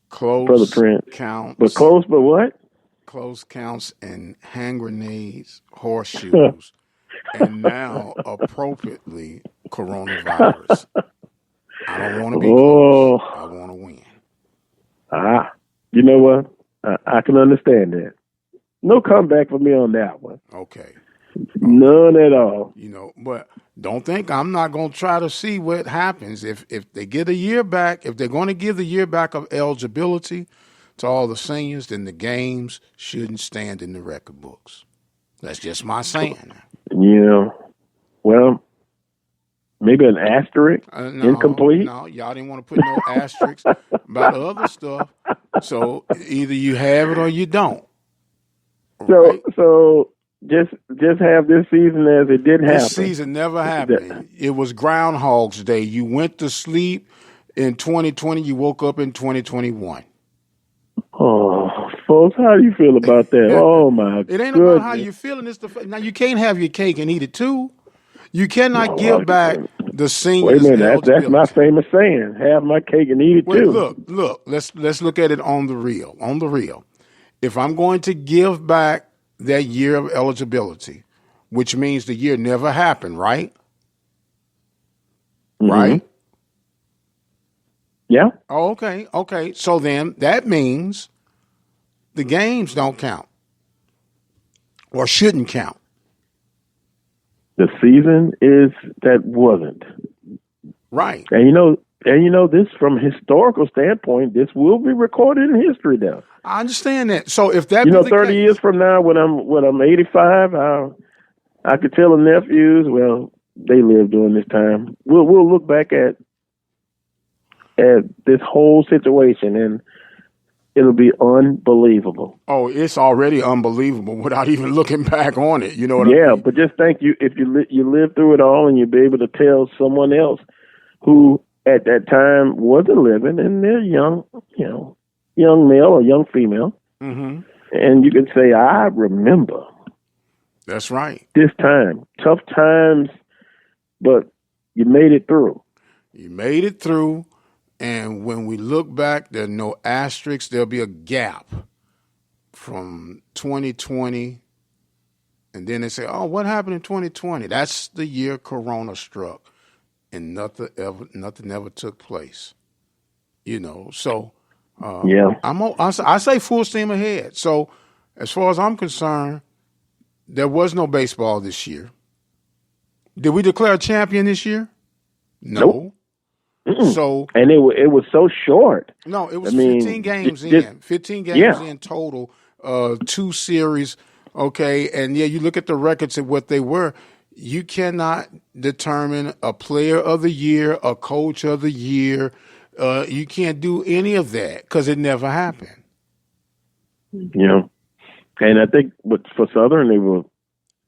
Close Brother Prince. Counts. But close, but what? Close counts and hand grenades, horseshoes, and now appropriately coronavirus. I don't want to be close. I want to win. You know what? I can understand that. No comeback for me on that one. Okay. None at all. You know, but don't think I'm not going to try to see what happens. If they get a year back, if they're going to give the year back of eligibility to all the seniors, then the games shouldn't stand in the record books. That's just my saying. Yeah. Well, maybe an asterisk, incomplete. No, y'all didn't want to put no asterisks about other stuff. So either you have it or you don't. Right? So just have this season as it did happen. This season never happened. It was Groundhog's Day. You went to sleep in 2020. You woke up in 2021. Oh, folks, how do you feel about that? Oh my! It ain't goodness. about how you feeling. It's now you can't have your cake and eat it too. You cannot give back the seniors. Wait a minute, that's my famous saying: "Have my cake and eat it too." Look. Let's look at it on the real. On the real, if I'm going to give back that year of eligibility, which means the year never happened, right? Mm-hmm. Right? Yeah. Oh, okay. So then that means the games don't count or shouldn't count. The season wasn't. Right. And you know this from a historical standpoint, this will be recorded in history now. I understand that. So if that 30 years from now, when I'm 85, I could tell the nephews, well, they lived during this time. We'll look back at this whole situation, and it'll be unbelievable. Oh, it's already unbelievable without even looking back on it. You know what I mean? Yeah, but just think, if you live through it all, and you'll be able to tell someone else who at that time wasn't living, and they're young male or young female, mm-hmm. and you can say, I remember. That's right. This time, tough times, but you made it through. You made it through. And when we look back, there are no asterisks. There'll be a gap from 2020. And then they say, oh, what happened in 2020? That's the year Corona struck. And nothing ever took place. You know, so yeah, I say full steam ahead. So as far as I'm concerned, there was no baseball this year. Did we declare a champion this year? No. Nope. So and it was so short. No, it was 15 games in. 15 games in total, 2 series. Okay, and yeah, you look at the records of what they were. You cannot determine a player of the year, a coach of the year. You can't do any of that because it never happened. Yeah, and I think for Southern,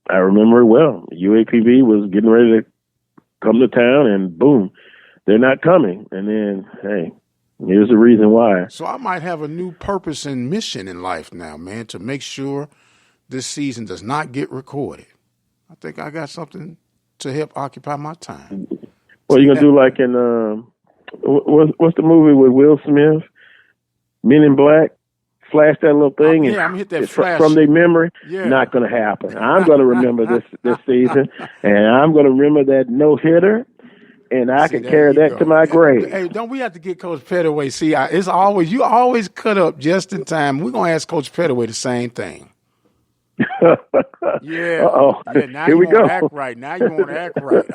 I remember it well. UAPB was getting ready to come to town, and boom, they're not coming. And then, hey, here's the reason why. So I might have a new purpose and mission in life now, man, to make sure this season does not get recorded. I think I got something to help occupy my time. Well, you're going to do like in, what's the movie with Will Smith? Men in Black, flash that little thing? I'm gonna hit that flash from their memory. Yeah. Not going to happen. I'm going to remember this season, and I'm going to remember that no hitter. And I can carry that to my grave. Hey, don't we have to get Coach Pettaway? See, it's always you always cut up just in time. We're gonna ask Coach Pettaway the same thing. Yeah. Uh-oh. Yeah. Now Here you we want go. to act right. Now you want to act right.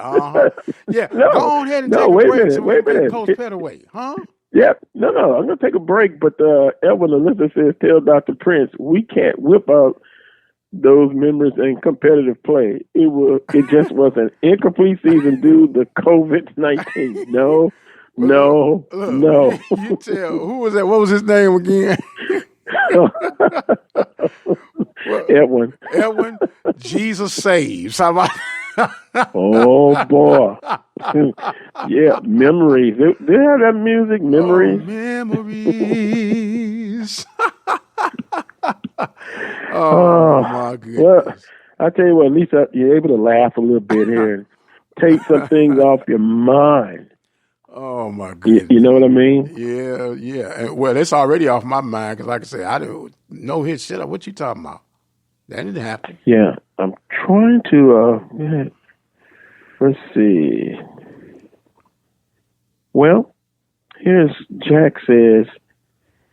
Yeah. No, go on ahead and no, take a wait a break. minute, So wait a minute. Coach Pettaway, huh? Yep. No. I'm going to take a break. But Edwin, the listener says, tell Dr. Prince we can't whip out those memories in competitive play. It just was an incomplete season due to COVID-19. No. Look, You tell who was that? What was his name again? Edwin. Jesus saves. How about? Oh boy. Yeah, memories. They have that music, memories. Memories. Oh my goodness. Well, I tell you what, at least you're able to laugh a little bit here and take some things off your mind. Oh my goodness. You know what I mean? Yeah. Well, it's already off my mind because, like I said, I do no hit shit. What you talking about? That didn't happen. Yeah, I'm trying to. Let's see. Well, here's Jack says.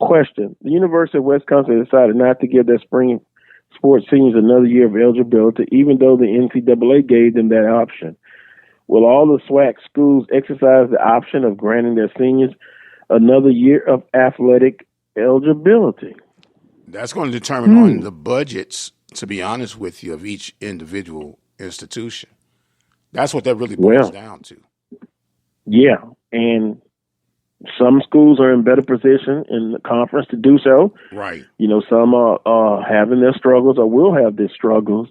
Question: the University of Wisconsin decided not to give their spring sports seniors another year of eligibility, even though the NCAA gave them that option. Will all the SWAC schools exercise the option of granting their seniors another year of athletic eligibility? That's going to determine on the budgets, to be honest with you, of each individual institution. That's what that really boils down to. Yeah, and some schools are in better position in the conference to do so. Right. You know, some are having their struggles or will have their struggles.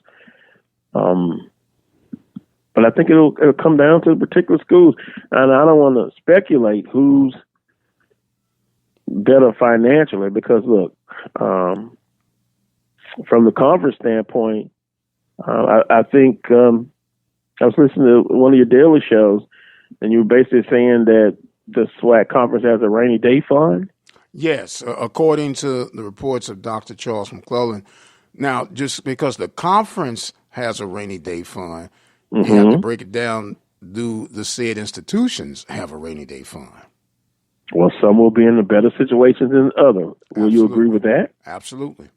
But I think it'll come down to the particular schools. And I don't want to speculate who's better financially because, look, from the conference standpoint, I think I was listening to one of your daily shows, and you were basically saying that the SWAC conference has a rainy day fund. Yes, according to the reports of Dr. Charles McClellan. Now, just because the conference has a rainy day fund, you have to break it down. Do the said institutions have a rainy day fund? Well, some will be in a better situation than others. Will you agree with that? Absolutely.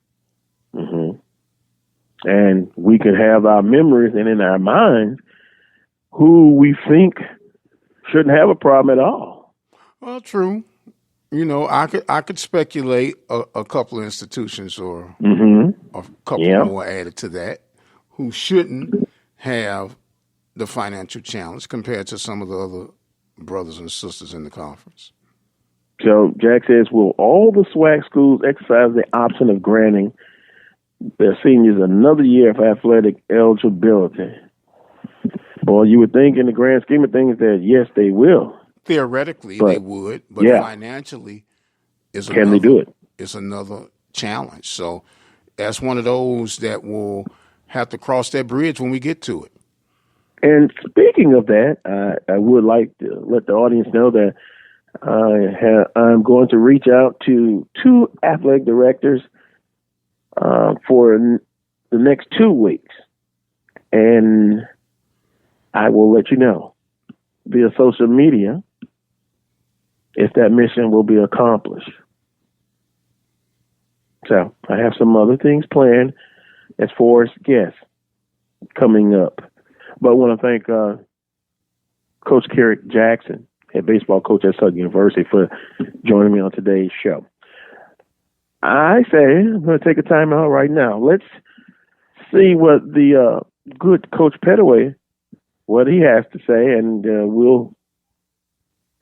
And we can have our memories and in our minds who we think shouldn't have a problem at all. Well, true. You know, I could speculate a couple of institutions or a couple more added to that who shouldn't have the financial challenge compared to some of the other brothers and sisters in the conference. So Jack says, will all the SWAC schools exercise the option of granting their seniors another year of athletic eligibility? Boy, you would think in the grand scheme of things that, yes, they will. Theoretically, they would, but financially, can they do it? It's another challenge. So that's one of those that will have to cross that bridge when we get to it. And speaking of that, I would like to let the audience know that I'm going to reach out to 2 athletic directors for the next 2 weeks. And I will let you know via social media if that mission will be accomplished. So I have some other things planned as far as guests coming up. But I want to thank Coach Carrick Jackson, head baseball coach at Southern University, for joining me on today's show. I say I'm going to take a time out right now. Let's see what the good Coach Pettaway, what he has to say, and we'll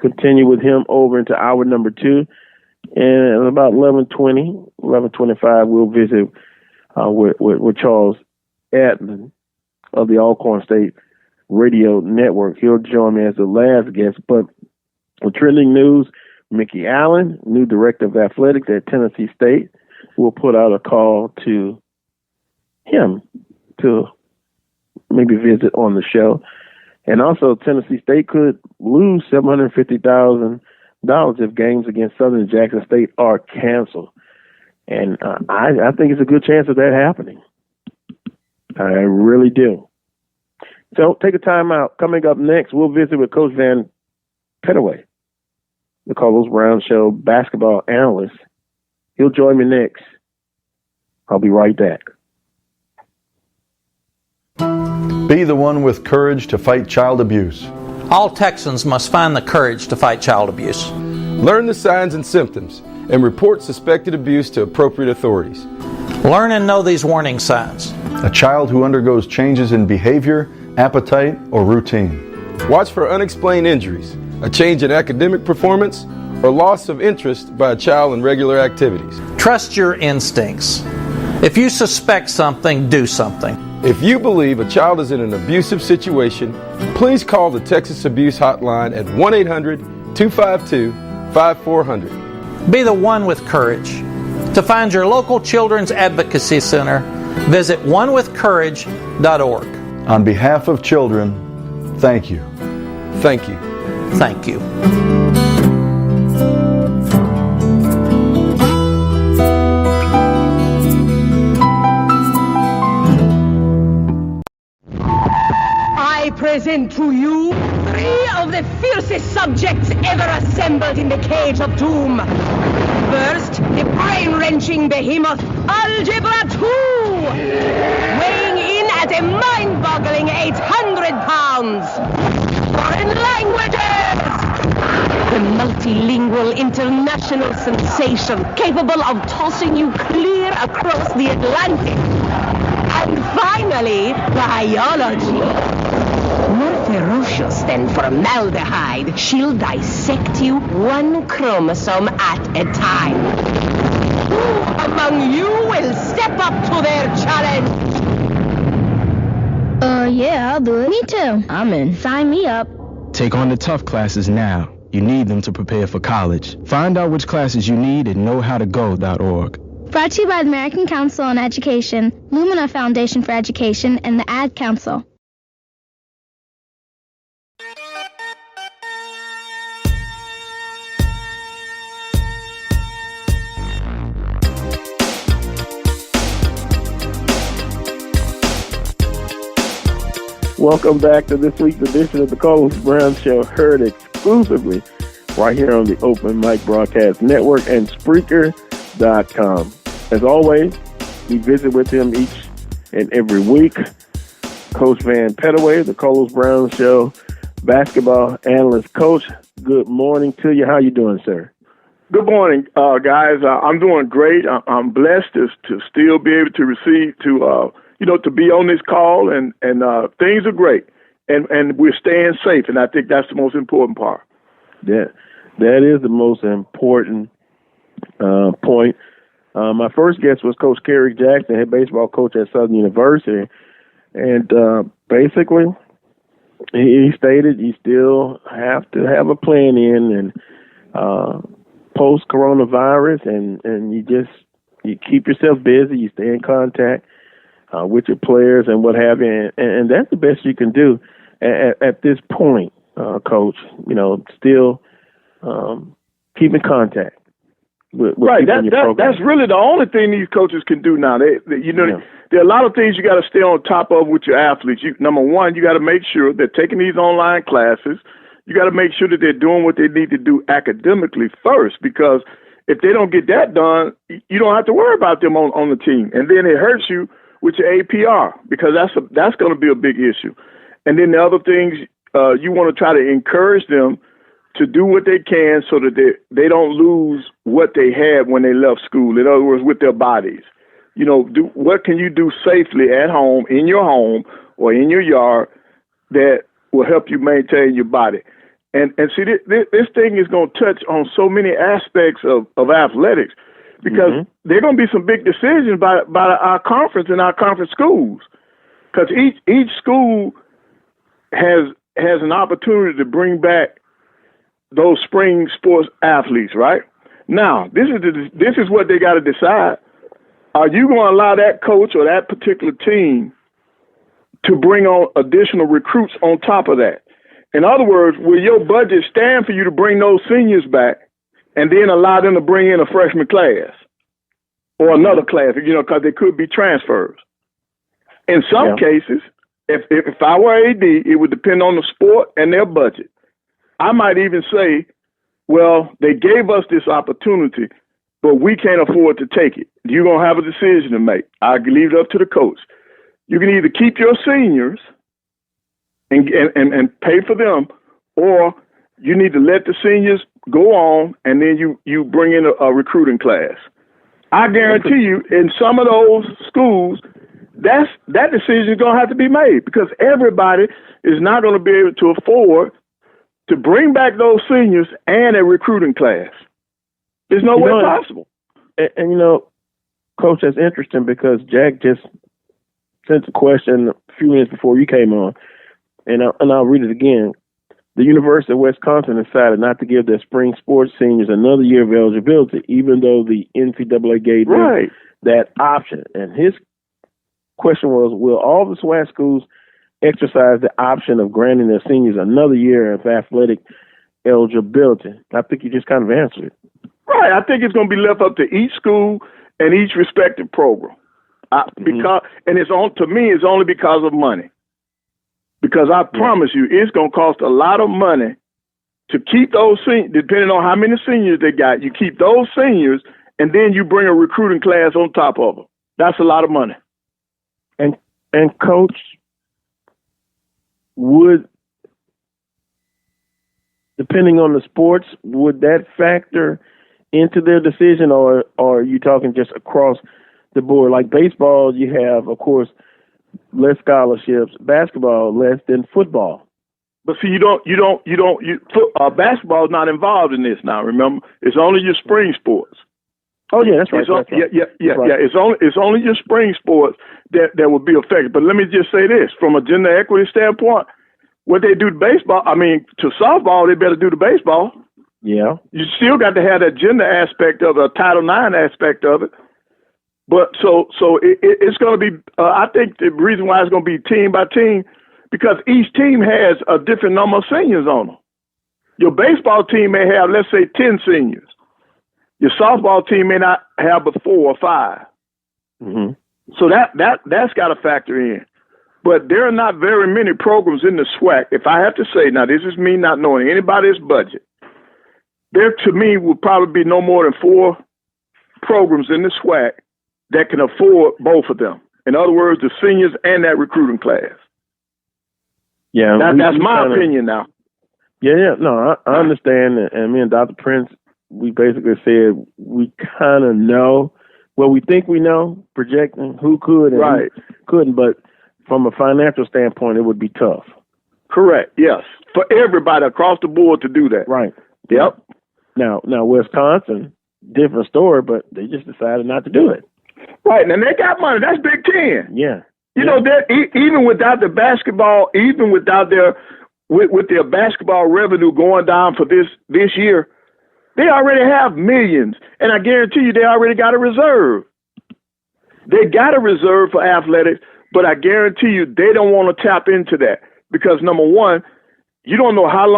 continue with him over into hour number 2. And at about 11:25, we'll visit with Charles Adlin of the Alcorn State Radio Network. He'll join me as the last guest. But with trending news, Mickey Allen, new director of athletics at Tennessee State, will put out a call to him to maybe visit on the show. And also, Tennessee State could lose $750,000 if games against Southern and Jackson State are canceled. And I think it's a good chance of that happening. I really do. So take a time out. Coming up next, we'll visit with Coach Van Pettaway, the Carlos Brown Show basketball analyst. He'll join me next. I'll be right back. Be the one with courage to fight child abuse. All Texans must find the courage to fight child abuse. Learn the signs and symptoms and report suspected abuse to appropriate authorities. Learn and know these warning signs. A child who undergoes changes in behavior, appetite, or routine. Watch for unexplained injuries, a change in academic performance, or loss of interest by a child in regular activities. Trust your instincts. If you suspect something, do something. If you believe a child is in an abusive situation, please call the Texas Abuse Hotline at 1-800-252-5400. Be the one with courage. To find your local Children's Advocacy Center, visit onewithcourage.org. On behalf of children, thank you. Thank you. Thank you. I present to you 3 of the fiercest subjects ever assembled in the cage of doom. First, the brain-wrenching behemoth, Algebra 2, weighing in at a mind-boggling 800 pounds. Foreign languages! The multilingual international sensation capable of tossing you clear across the Atlantic. And finally, biology. More ferocious than formaldehyde, she'll dissect you 1 chromosome at a time. Who among you will step up to their challenge? Yeah, I'll do it. Me too. I'm in. Sign me up. Take on the tough classes now. You need them to prepare for college. Find out which classes you need at knowhowtogo.org. Brought to you by the American Council on Education, Lumina Foundation for Education, and the Ad Council. Welcome back to this week's edition of the Carlos Brown Show, heard exclusively right here on the Open Mic Broadcast Network and Spreaker.com. As always, we visit with him each and every week. Coach Van Pettaway, the Carlos Brown Show basketball analyst. Coach, good morning to you. How you doing, sir? Good morning, guys. I'm doing great. I'm blessed to still be able to receive, to be on this call, and things are great. And we're staying safe, and I think that's the most important part. That is the most important point. My first guest was Coach Kerry Jackson, head baseball coach at Southern University. And basically, he stated you still have to have a plan in and post-coronavirus, and you keep yourself busy, you stay in contact with your players and what have you, and that's the best you can do at this point, Coach. Still keep in contact. With right, that's really the only thing these coaches can do now. There are a lot of things you got to stay on top of with your athletes. Number one, you got to make sure they're taking these online classes. You got to make sure that they're doing what they need to do academically first, because if they don't get that done, you don't have to worry about them on the team. And then it hurts you with your APR, because that's going to be a big issue. And then the other things, you want to try to encourage them to do what they can so that they don't lose what they had when they left school. In other words, with their bodies. What can you do safely at home, in your home or in your yard, that will help you maintain your body? And see, this thing is going to touch on so many aspects of athletics, because there are going to be some big decisions by our conference and our conference schools, because each school has an opportunity to bring back those spring sports athletes. Right now, this is what they got to decide. Are you going to allow that coach or that particular team to bring on additional recruits on top of that? In other words, will your budget stand for you to bring those seniors back and then allow them to bring in a freshman class? or another class, because they could be transfers. In some cases, if I were AD, it would depend on the sport and their budget. I might even say, well, they gave us this opportunity, but we can't afford to take it. You're going to have a decision to make. I leave it up to the coach. You can either keep your seniors and pay for them, or you need to let the seniors go on, and then you bring in a recruiting class. I guarantee you, in some of those schools, that decision is going to have to be made, because everybody is not going to be able to afford to bring back those seniors and a recruiting class. There's no way possible. And Coach, that's interesting, because Jack just sent a question a few minutes before you came on, and I'll read it again. The University of Wisconsin decided not to give their spring sports seniors another year of eligibility, even though the NCAA gave them that option. And his question was, will all the SWAC schools exercise the option of granting their seniors another year of athletic eligibility? I think you just kind of answered it. Right. I think it's going to be left up to each school and each respective program. Because to me, it's only because of money. Because I promise you, it's going to cost a lot of money to keep those seniors, depending on how many seniors they got. You keep those seniors, and then you bring a recruiting class on top of them. That's a lot of money. And Coach, depending on the sports, would that factor into their decision, or are you talking just across the board? Like baseball, you have, of course, less scholarships. Basketball, less than football. But see, basketball is not involved in this now. Remember, it's only your spring sports. Oh yeah, that's right. It's only your spring sports that will be affected. But let me just say this: from a gender equity standpoint, what they do to baseball, to softball, they better do to baseball. Yeah. You still got to have that gender aspect of it, a Title IX aspect of it. But so it's going to be. I think the reason why it's going to be team by team, because each team has a different number of seniors on them. Your baseball team may have, let's say, 10 seniors. Your softball team may not have but 4 or 5. Mm-hmm. So that's got to factor in. But there are not very many programs in the SWAC. If I have to say, now this is me not knowing anybody's budget, there to me would probably be no more than 4 programs in the SWAC that can afford both of them. In other words, the seniors and that recruiting class. Yeah, that's my opinion now. Yeah, no, I understand. And me and Dr. Prince, we basically said we kind of know. Well, we think we know, projecting who could and who couldn't, but from a financial standpoint, it would be tough. Correct, yes. For everybody across the board to do that. Right. Yep. Now Wisconsin, different story, but they just decided not to do it. Right, and they got money. That's Big Ten. Yeah. You know, even without the basketball, even without with their basketball revenue going down for this year, they already have millions. And I guarantee you they already got a reserve. They got a reserve for athletics, but I guarantee you they don't want to tap into that because, number one, you don't know how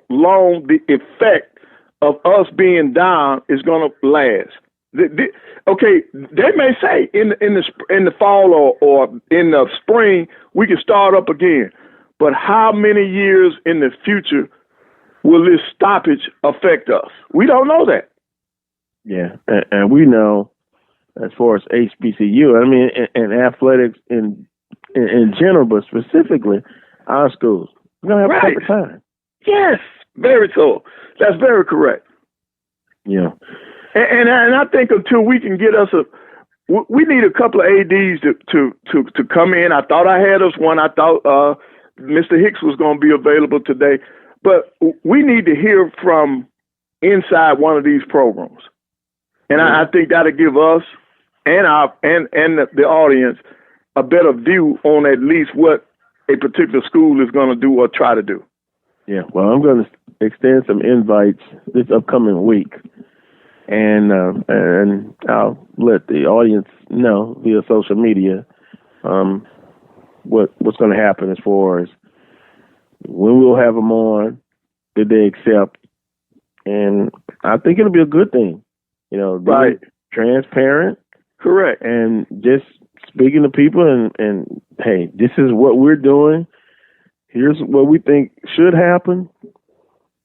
long the effect of us being down is going to last. Okay, they may say in the fall or in the spring we can start up again, but how many years in the future will this stoppage affect us? We don't know that. Yeah, and we know as far as HBCU, I mean, and athletics in general, but specifically our schools, we're gonna have a tougher time. Yes, very so. That's very correct. Yeah. And I think until we can get us we need a couple of ADs to come in. I thought I had us one. I thought Mr. Hicks was going to be available today, but we need to hear from inside one of these programs, and I think that'll give us and the audience a better view on at least what a particular school is going to do or try to do. Yeah. Well, I'm going to extend some invites this upcoming week. And I'll let the audience know via social media what's going to happen as far as when we'll have them on, did they accept, and I think it'll be a good thing. You know, transparent. Correct. And just speaking to people and hey, this is what we're doing. Here's what we think should happen.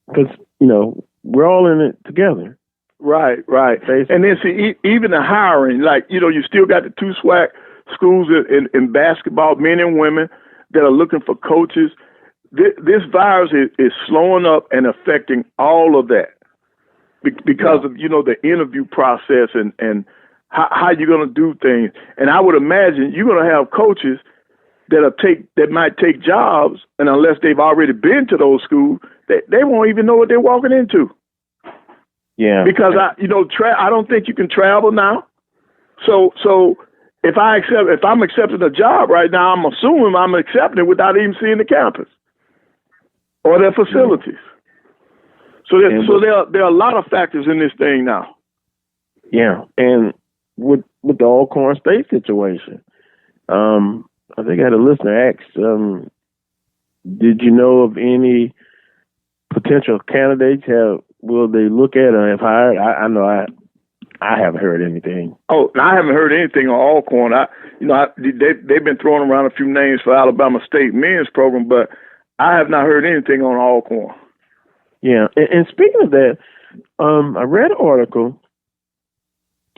Because, we're all in it together. Right. And then see, even the hiring, like, you still got the 2 SWAC schools in basketball, men and women, that are looking for coaches. This virus is slowing up and affecting all of that because of, the interview process and how you're going to do things. And I would imagine you're going to have coaches that might take jobs, and unless they've already been to those schools, they won't even know what they're walking into. Yeah. Because I don't think you can travel now. So if I'm accepting a job right now, I'm assuming I'm accepting it without even seeing the campus or their facilities. So there are a lot of factors in this thing now. Yeah, and with the Alcorn State situation, I think I had a listener ask, did you know of any potential candidates will they look at or have hired? I know I haven't heard anything. Oh, I haven't heard anything on Alcorn. They've been throwing around a few names for Alabama State men's program, but I have not heard anything on Alcorn. Yeah, and speaking of that, I read an article.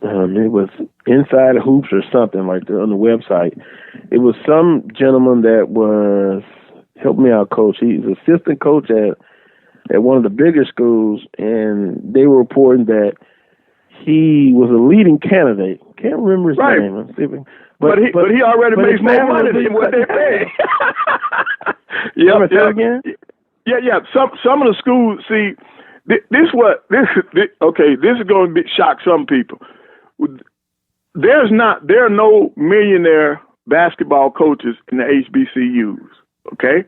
It was Inside Hoops or something like that on the website. It was some gentleman that was, help me out, coach. He's assistant coach at one of the bigger schools, and they were reporting that he was a leading candidate. Can't remember his name. But he already makes more money than what they pay. Again? Yeah. Some of the schools, see, this is going to shock some people. There are no millionaire basketball coaches in the HBCUs. Okay,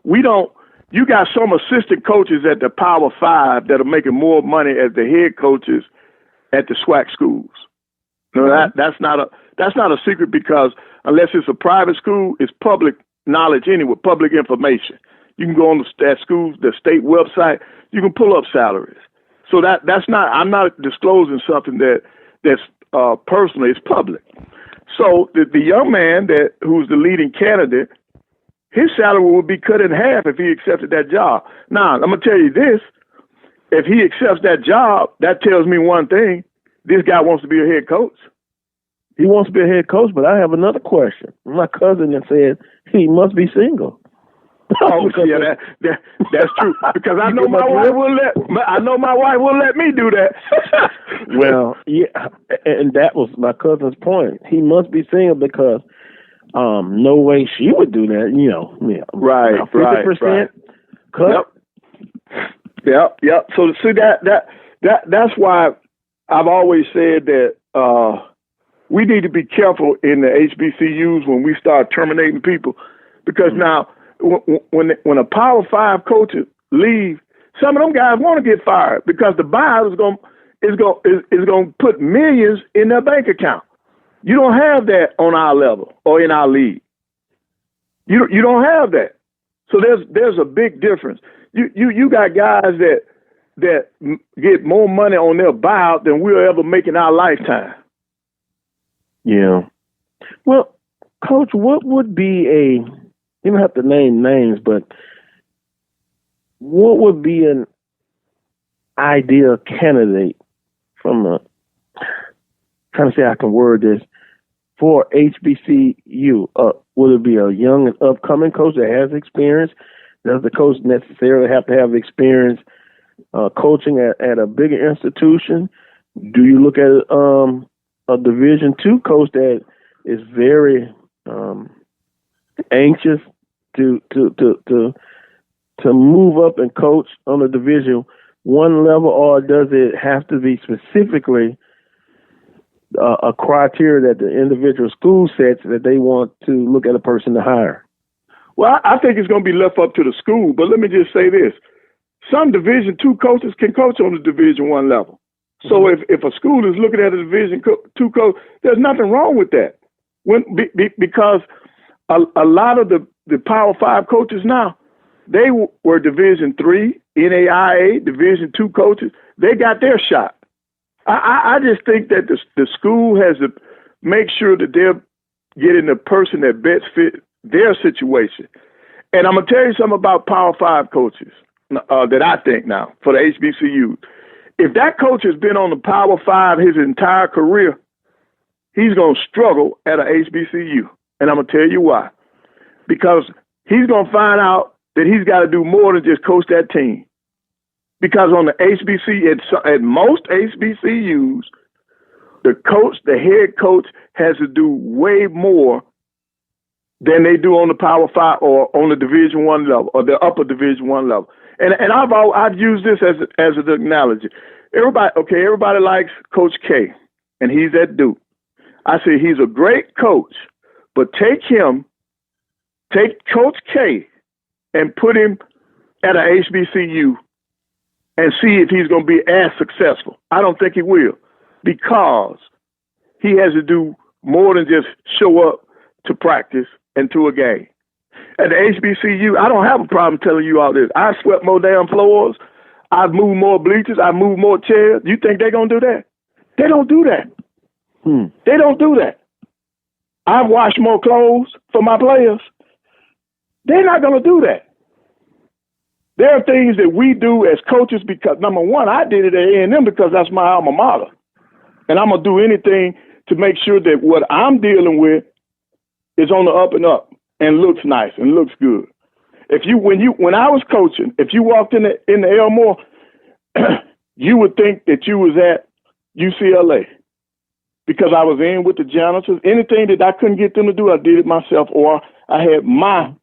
you got some assistant coaches at the Power 5 that are making more money as the head coaches at the SWAC schools. That's not a secret, because unless it's a private school, it's public knowledge anyway, public information. You can go on the state website. You can pull up salaries. So that's not. I'm not disclosing something that's personal. It's public. So the young man who's the leading candidate, his salary would be cut in half if he accepted that job. Now, I'm going to tell you this. If he accepts that job, that tells me one thing. This guy wants to be a head coach. He wants to be a head coach, but I have another question. My cousin that said he must be single. Oh, yeah, that's true. Because I know my wife will let me do that. Well, yeah, and that was my cousin's point. He must be single because no way she would do that. Right, 50% cut. Yep. So see that's why I've always said that we need to be careful in the HBCUs when we start terminating people, because now when a Power 5 coach leave, some of them guys want to get fired because the buyout is going to put millions in their bank account. You don't have that on our level or in our league. You don't have that. So there's a big difference. You got guys that get more money on their buyout than we'll ever make in our lifetime. Yeah. Well, Coach, what would be you don't have to name names, but what would be an ideal candidate trying to see how I can word this, for HBCU? Would it be a young and upcoming coach that has experience? Does the coach necessarily have to have experience coaching at a bigger institution? Do you look at a Division II coach that is very anxious to move up and coach on a Division I level, or does it have to be specifically a criteria that the individual school sets that they want to look at a person to hire? Well, I think it's going to be left up to the school, but let me just say this. Some Division II coaches can coach on the Division I level. So if a school is looking at a Division II coach, there's nothing wrong with that. Because a lot of the Power 5 coaches now, they were Division III, NAIA, Division II coaches. They got their shot. I just think that the school has to make sure that they're getting the person that best fit their situation. And I'm going to tell you something about Power 5 coaches that I think now for the HBCU. If that coach has been on the Power 5 his entire career, he's going to struggle at a HBCU. And I'm going to tell you why. Because he's going to find out that he's got to do more than just coach that team. Because on the HBC, at most HBCUs, the head coach has to do way more than they do on the Power 5 or on the Division I level or the upper Division I level. And I've used this as an analogy. Everybody likes Coach K, and he's at Duke. I say he's a great coach, but take Coach K and put him at an HBCU and see if he's going to be as successful. I don't think he will, because he has to do more than just show up to practice and to a game. At the HBCU, I don't have a problem telling you all this. I swept more damn floors. I've moved more bleachers. I've moved more chairs. You think they're going to do that? They don't do that. They don't do that. I've washed more clothes for my players. They're not going to do that. There are things that we do as coaches because, number one, I did it at A&M because that's my alma mater. And I'm going to do anything to make sure that what I'm dealing with is on the up and up and looks nice and looks good. When I was coaching, if you walked in the Elmore, you would think that you was at UCLA because I was in with the janitors. Anything that I couldn't get them to do, I did it myself, or I had my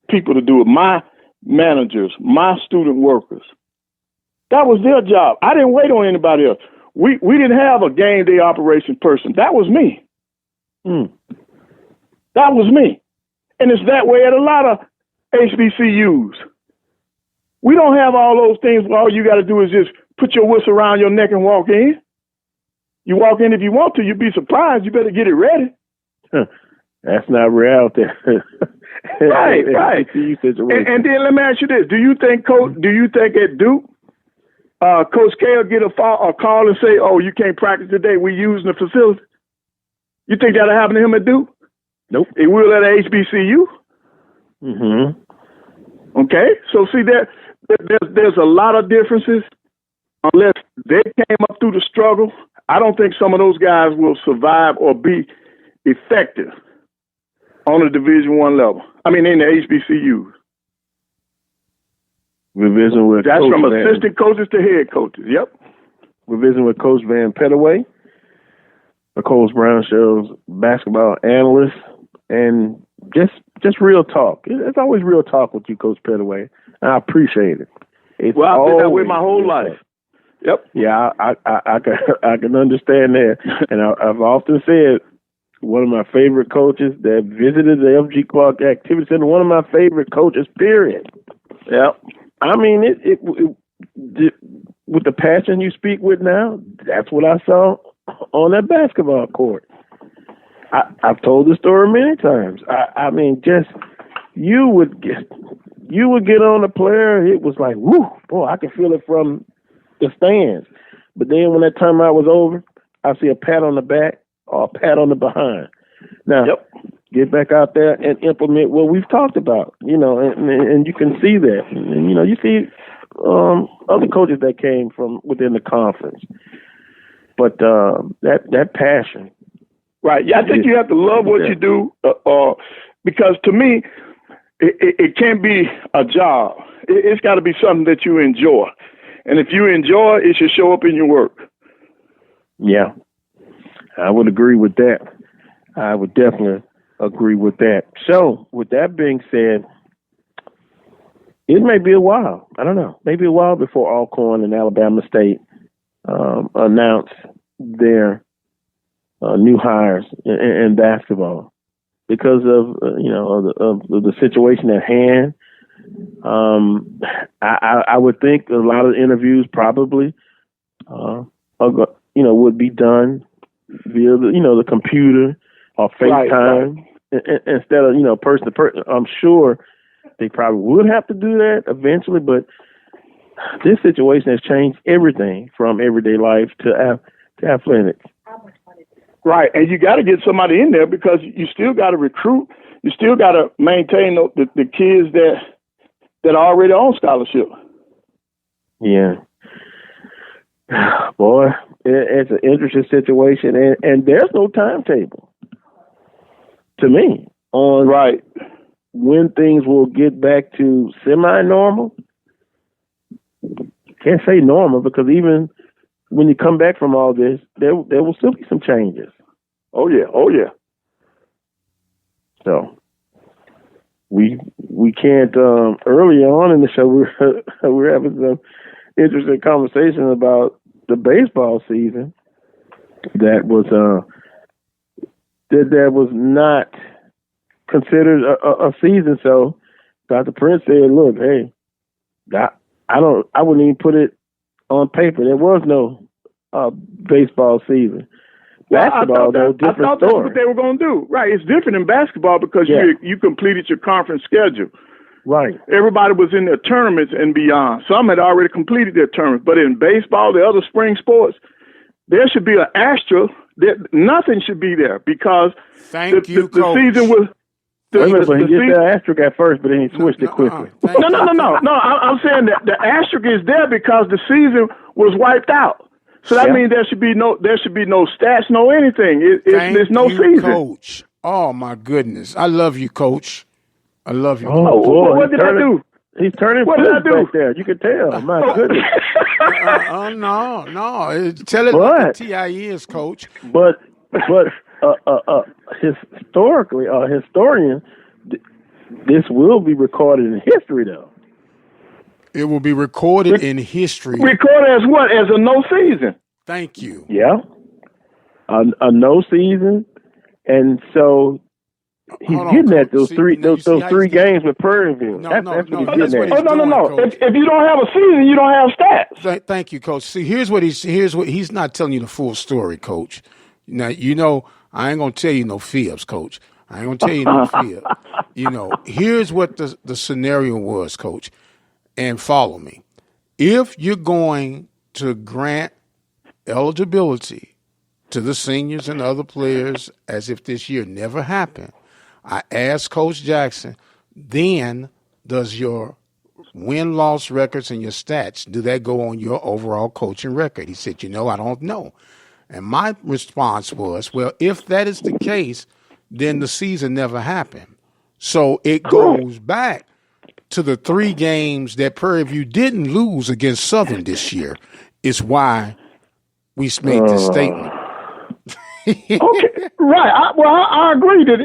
people to do it, my managers, my student workers. That was their job. I didn't wait on anybody else. We didn't have a game day operation person. That was me. That was me. And it's that way at a lot of HBCUs. We don't have all those things where all you got to do is just put your whistle around your neck and walk in. You walk in if you want to. You'd be surprised. You better get it ready. That's not real out there. Right. And then let me ask you this: Do you think at Duke, Coach K will get a call and say, "Oh, you can't practice today. We're using the facility"? You think that'll happen to him at Duke? Nope. It will at HBCU. Okay, so see there's a lot of differences. Unless they came up through the struggle, I don't think some of those guys will survive or be effective on the Division I level. I mean, in the HBCUs. We're visiting with That's Coach from assistant coaches to head coaches. Yep. We're visiting with Coach Van Pettaway, the Coach Brown Show's basketball analyst, and just real talk. It's always real talk with you, Coach Pettaway. I appreciate it. I've been that way my whole life. Yep. Yeah, I can understand that, and I've often said one of my favorite coaches that visited the FG Clark Activity Center. One of my favorite coaches. Period. Yep. I mean, it with the passion you speak with now, that's what I saw on that basketball court. I've told the story many times. I mean, just you would get on the player. It was like, whoo, boy, I can feel it from the stands. But then when that timeout was over, I see a pat on the back or a pat on the behind. Now, get back out there and implement what we've talked about, and you can see that. And, you see other coaches that came from within the conference. But that passion. Right. Yeah, I think you have to love what you do because to me, it can't be a job. It's got to be something that you enjoy. And if you enjoy it, it should show up in your work. Yeah, I would agree with that. I would definitely agree with that. So, with that being said, it may be a while. I don't know. Maybe a while before Alcorn and Alabama State announce their new hires in basketball because of the situation at hand. I would think a lot of interviews probably would be done via the computer or FaceTime instead of person to person. I'm sure they probably would have to do that eventually, but this situation has changed everything from everyday life to athletics. Right, and you got to get somebody in there because you still got to recruit. You still got to maintain the kids that are already on scholarship. Yeah. Boy, it's an interesting situation, and there's no timetable to me on right when things will get back to semi-normal. Can't say normal because even when you come back from all this, there will still be some changes. Oh yeah. So we can't. Early on in the show, we're having some interesting conversation about the baseball season that was not considered a season. So Dr. Prince said, "Look, hey, I wouldn't even put it on paper. There was no baseball season." Basketball, though, different I thought story. that's what they were going to do. Right, it's different in basketball because you completed your conference schedule. Right. Everybody was in their tournaments and beyond. Some had already completed their tournaments. But in baseball, the other spring sports, there should be an asterisk. Nothing should be there because the season was. He did the asterisk at first, but then he switched it quickly. No. I'm saying that the asterisk is there because the season was wiped out. So that means there should be no stats, no anything. There's no season. Coach. Oh my goodness, I love you, Coach. I love you. Oh boy, what did I do? He's turning what did I do back there. You can tell. My goodness. No. Tell it like the TIE is, Coach. But historically, historian, this will be recorded in history, though. It will be recorded in history. Recorded as what? As a no season. Thank you. Yeah. A no season, and so he's getting at those three games with Prairie View. That's what he's getting at. No. If you don't have a season, you don't have stats. Thank you, Coach. See, here's what he's not telling you the full story, Coach. Now I ain't gonna tell you no fibs, Coach. I ain't gonna tell you no fibs. Here's what the scenario was, Coach. And follow me. If you're going to grant eligibility to the seniors and other players as if this year never happened, I asked Coach Jackson, then does your win-loss records and your stats, do that go on your overall coaching record? He said, I don't know. And my response was, well, if that is the case, then the season never happened. So it goes back to the 3 games that Prairie View didn't lose against Southern this year is why we made this statement. Okay, right. I agree that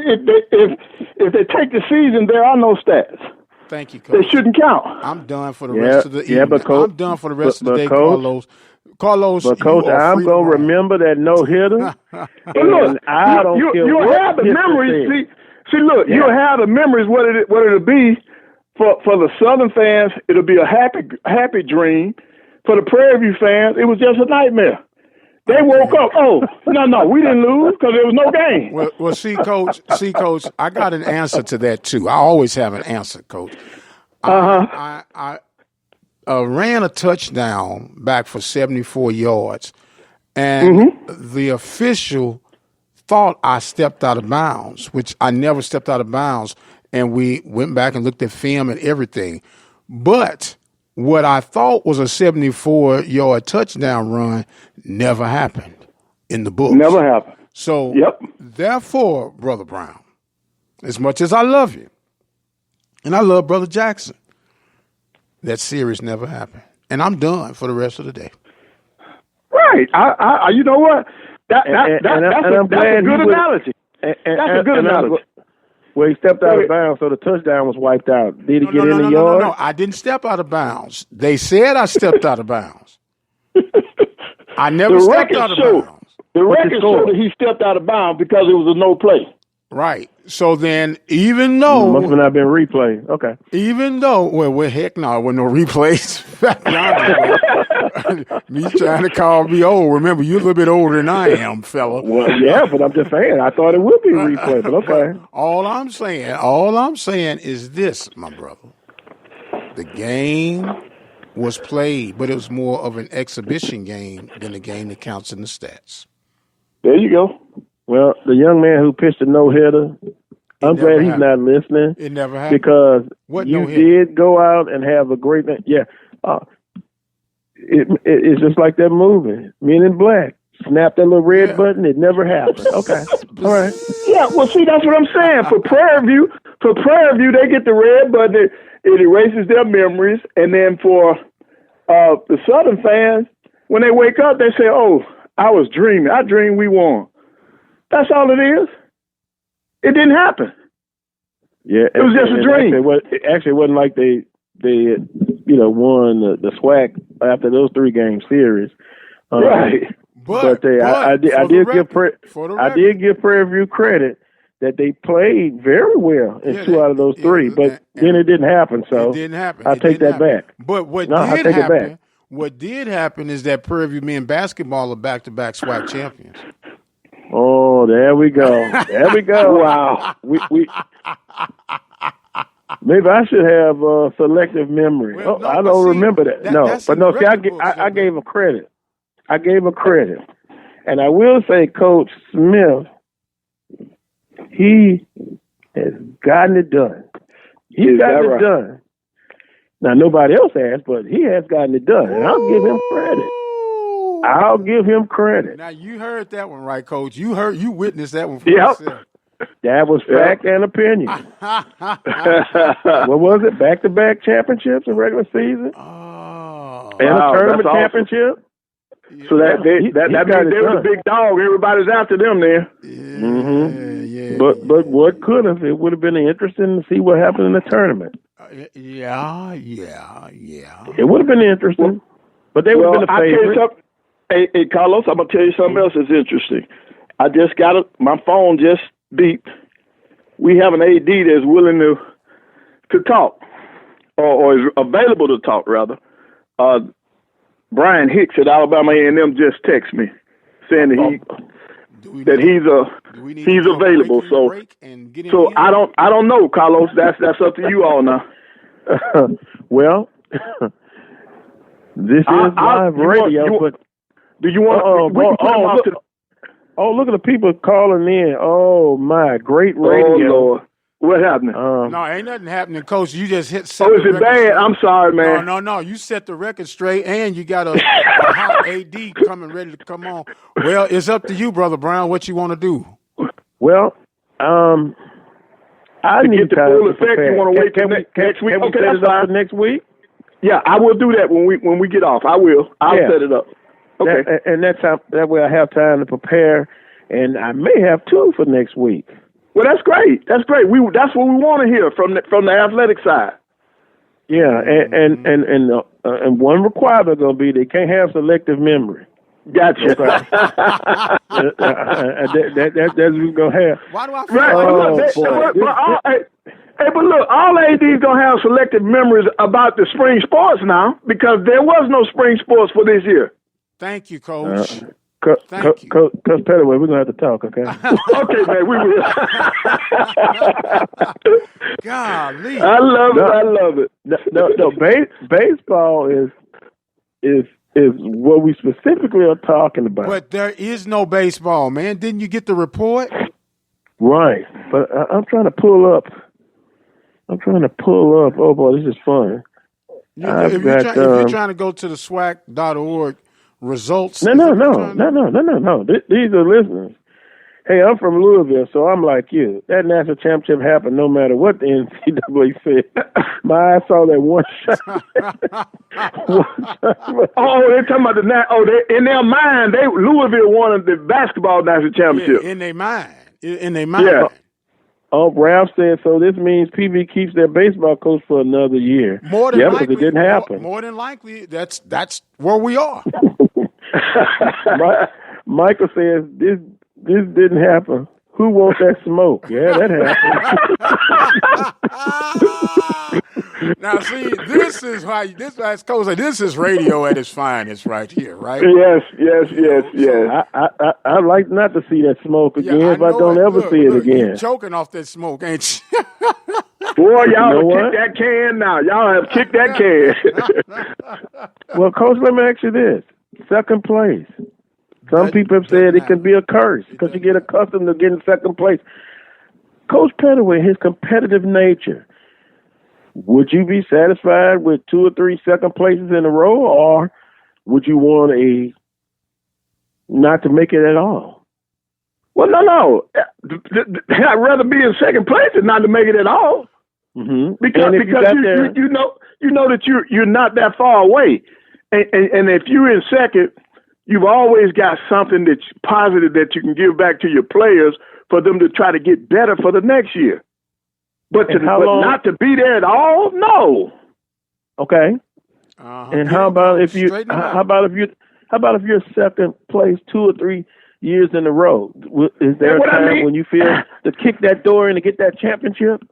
if they take the season, there are no stats. Thank you, Coach. They shouldn't count. I'm done for the rest of the evening. But Coach, I'm done for the rest of the day, Coach, Carlos. But Coach, I'm gonna remember that no hitter. Look, I don't care. You'll have the memories. See, look, you'll have the memories. What it'll be for the Southern fans, it'll be a happy dream. For the Prairie View fans, it was just a nightmare. They woke up. Oh, no, we didn't lose because there was no game. Well, see, Coach, I got an answer to that too. I always have an answer, Coach. I ran a touchdown back for 74 yards, and the official thought I stepped out of bounds, which I never stepped out of bounds, and we went back and looked at film and everything. But what I thought was a 74-yard touchdown run never happened in the books. Never happened. So, therefore, Brother Brown, as much as I love you, and I love Brother Jackson, that series never happened. And I'm done for the rest of the day. Right. I you know what? That's a good analogy. That's a good analogy. Well, he stepped out of bounds, so the touchdown was wiped out. Did he get in the yard? No, I didn't step out of bounds. They said I stepped out of bounds. I never stepped out of bounds. The record showed that he stepped out of bounds because it was a no play. Right. So then, even though must have not been replay. Okay. Even though, heck no, there were no replays. Me trying to call me old. Remember, you're a little bit older than I am, fella. Well, yeah, but I'm just saying. I thought it would be replay, but okay. All I'm saying is this, my brother. The game was played, but it was more of an exhibition game than a game that counts in the stats. There you go. Well, the young man who pitched a no-hitter, I'm glad he's not listening. It never happened. Because what you no-hitter? did go out and have a great night. Yeah. It's just like that movie, Men in Black. Snap that little red button. It never happened. Okay. All right. Yeah, well, see, that's what I'm saying. For Prairie View, they get the red button. It erases their memories. And then for the Southern fans, when they wake up, they say, oh, I was dreaming. I dreamed we won. That's all it is. It didn't happen. Yeah. It was just a dream. Actually, it wasn't like they won the SWAC after those 3-game series. Right. But I did give Prairie View credit that they played very well in 2 out of those 3, but then it didn't happen. So it didn't happen. I take that back. But what did happen is that Prairie View men basketball are back-to-back SWAC champions. Oh, there we go. There we go. Wow. We maybe I should have selective memory. Well, I don't remember that. I gave him credit. And I will say, Coach Smith, he has gotten it done. He's gotten it done. Now, nobody else has, but he has gotten it done. And I'll give him credit. Now, you heard that one, right, Coach? You witnessed that one for yourself. That was fact and opinion. What was it? Back-to-back championships in regular season? Oh. And a tournament championship? Yeah. So that means they were the big dog. Everybody's after them there. Yeah. But what could have? It would have been interesting to see what happened in the tournament. Yeah. It would have been interesting, but they would have been a favorite. Hey, Carlos, I'm gonna tell you something else that's interesting. I just my phone just beeped. We have an AD that's willing to talk, or is available to talk rather. Brian Hicks at Alabama A&M just texted me saying that he's available. So I don't know, Carlos. That's up to you all now. Well, this is live radio. But do you want? Look at the people calling in. Oh my, great radio. Oh Lord. What happened? No, ain't nothing happening, Coach. You just hit. Is it bad? Straight. I'm sorry, man. No. You set the record straight, and you got a hot AD coming ready to come on. Well, it's up to you, Brother Brown. What you want to do? Well, I need the full effect. You want to wait till next week? Can we set it up for next week? Yeah, I will do that when we get off. I will. I'll set it up. Okay, that way I have time to prepare, and I may have 2 for next week. Well, that's great. That's great. That's what we want to hear from the athletic side. Yeah, and one requirement going to be they can't have selective memory. Gotcha. Okay. That's what we're going to have. Why do I feel but look, all AD's going to have selective memories about the spring sports now because there was no spring sports for this year. Thank you, Coach. Coach Pettaway, we're going to have to talk, okay? Okay, man, we will. Golly. I love it. No, baseball is what we specifically are talking about. But there is no baseball, man. Didn't you get the report? Right. But I'm trying to pull up. Oh, boy, this is fun. If you're trying to go to the SWAC.org results. No. These are listeners. Hey, I'm from Louisville, so I'm like you. That national championship happened no matter what the NCAA said. My eyes saw that one shot. They're talking about in their mind, Louisville wanted the basketball national championship. In their mind. Yeah. Oh, Ralph said, so this means PV keeps their baseball coach for another year. More than likely. Because it didn't happen. More than likely, that's where we are. Michael says, this didn't happen. Who wants that smoke? Yeah, that happened. Now, see, this is why this is radio at its finest right here, right? Yes. I'd like not to see that smoke again, but I don't ever see it again. You're choking off that smoke, ain't you? Boy, y'all have kicked that can now. Y'all have kicked that can. Well, Coach, let me ask you this. Second place. Some people have said it can be a curse because you get accustomed to getting second place. Coach Pettaway, his competitive nature, would you be satisfied with 2 or 3 second places in a row, or would you want not to make it at all? Well, no. I'd rather be in second place than not to make it at all. Mm-hmm. Because you know that you're not that far away, and if you're in second, you've always got something that's positive that you can give back to your players for them to try to get better for the next year. But not to be there at all, no. Okay. And how about if you're second place 2 or 3 years in a row? Is there a time when you feel to kick that door in to get that championship?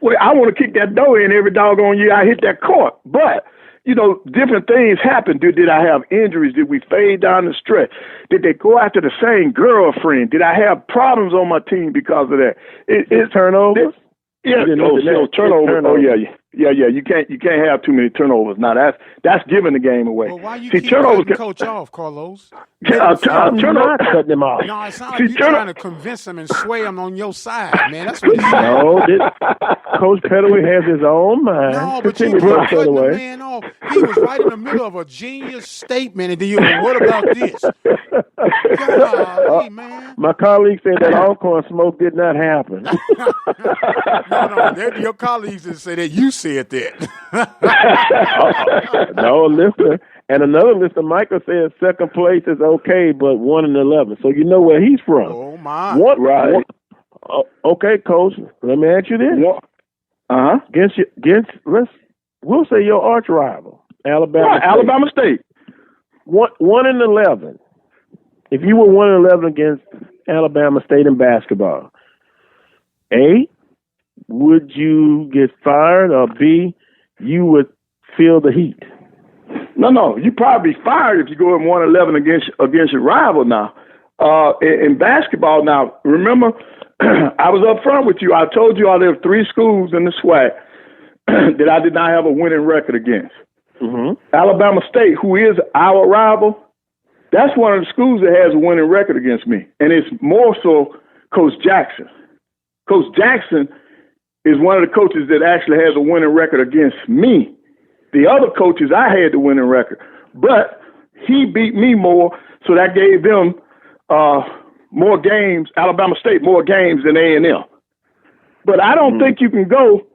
Well, I want to kick that door in every doggone year I hit that court. But, different things happen. Did I have injuries? Did we fade down the stretch? Did they go after the same girlfriend? Did I have problems on my team because of that? It's turnovers? Turnovers. Oh, yeah. You can't have too many turnovers. Now that's giving the game away. Well, why you keep cutting Coach off, Carlos? I'm not cutting him off. No, it sounds like you're trying to convince him and sway him on your side, man. That's what it sounds. No, Coach Pettaway has his own mind. No, but you were cutting the man off. He was right in the middle of a genius statement, and then you go, what about this? Golly, man. My colleague said that Alcorn smoke did not happen. No, your colleagues didn't say that. You said that. No, listener. And another listener, Michael, says second place is okay, but 1 and 11. So you know where he's from. Oh, my. Okay, Coach, let me ask you this. We'll say your arch rival, Alabama State. 1 and 11. If you were 1 and 11 against Alabama State in basketball, A, would you get fired, or B, you would feel the heat? No, you probably be fired if you go in 1-11 against your rival now. In basketball now, remember, I was up front with you. I told you there were 3 schools in the SWAC that I did not have a winning record against. Mm-hmm. Alabama State, who is our rival, that's one of the schools that has a winning record against me. And it's more so Coach Jackson. Coach Jackson is one of the coaches that actually has a winning record against me. The other coaches, I had the winning record. But he beat me more, so that gave them more games, Alabama State more games than A&M. But I don't think you can go.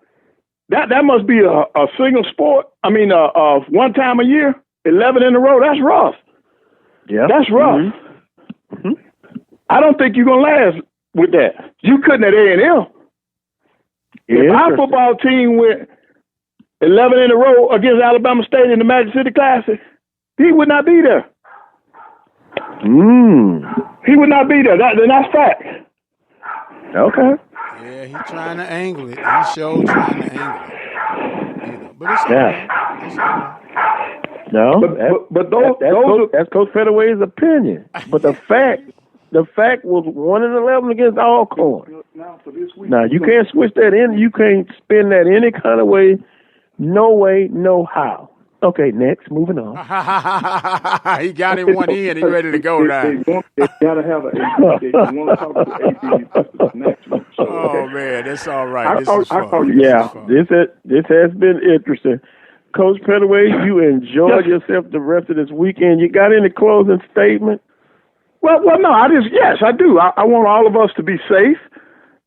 That must be a single sport. I mean, one time a year, 11 in a row. That's rough. Yeah, that's rough. Mm-hmm. I don't think you're gonna last with that. You couldn't at A&M. If our football team went 11 in a row against Alabama State in the Magic City Classic, he would not be there. He would not be there. That's fact. Okay. Yeah, he's trying to angle it. He's sure trying to angle it. But it's all right. It's all right. No, that's Coach Pettaway's opinion. But the fact was 1 and 11 against Alcorn. Now you can't switch that in. You can't spin that any kind of way. No way, no how. Okay, next, moving on. He got him one in. He's ready to go now. They gotta have a. They want to talk to AP next week. Oh man, that's all right. This has been interesting. Coach Pettaway, you enjoyed yourself the rest of this weekend. You got any closing statement? Well, no, I do. I want all of us to be safe.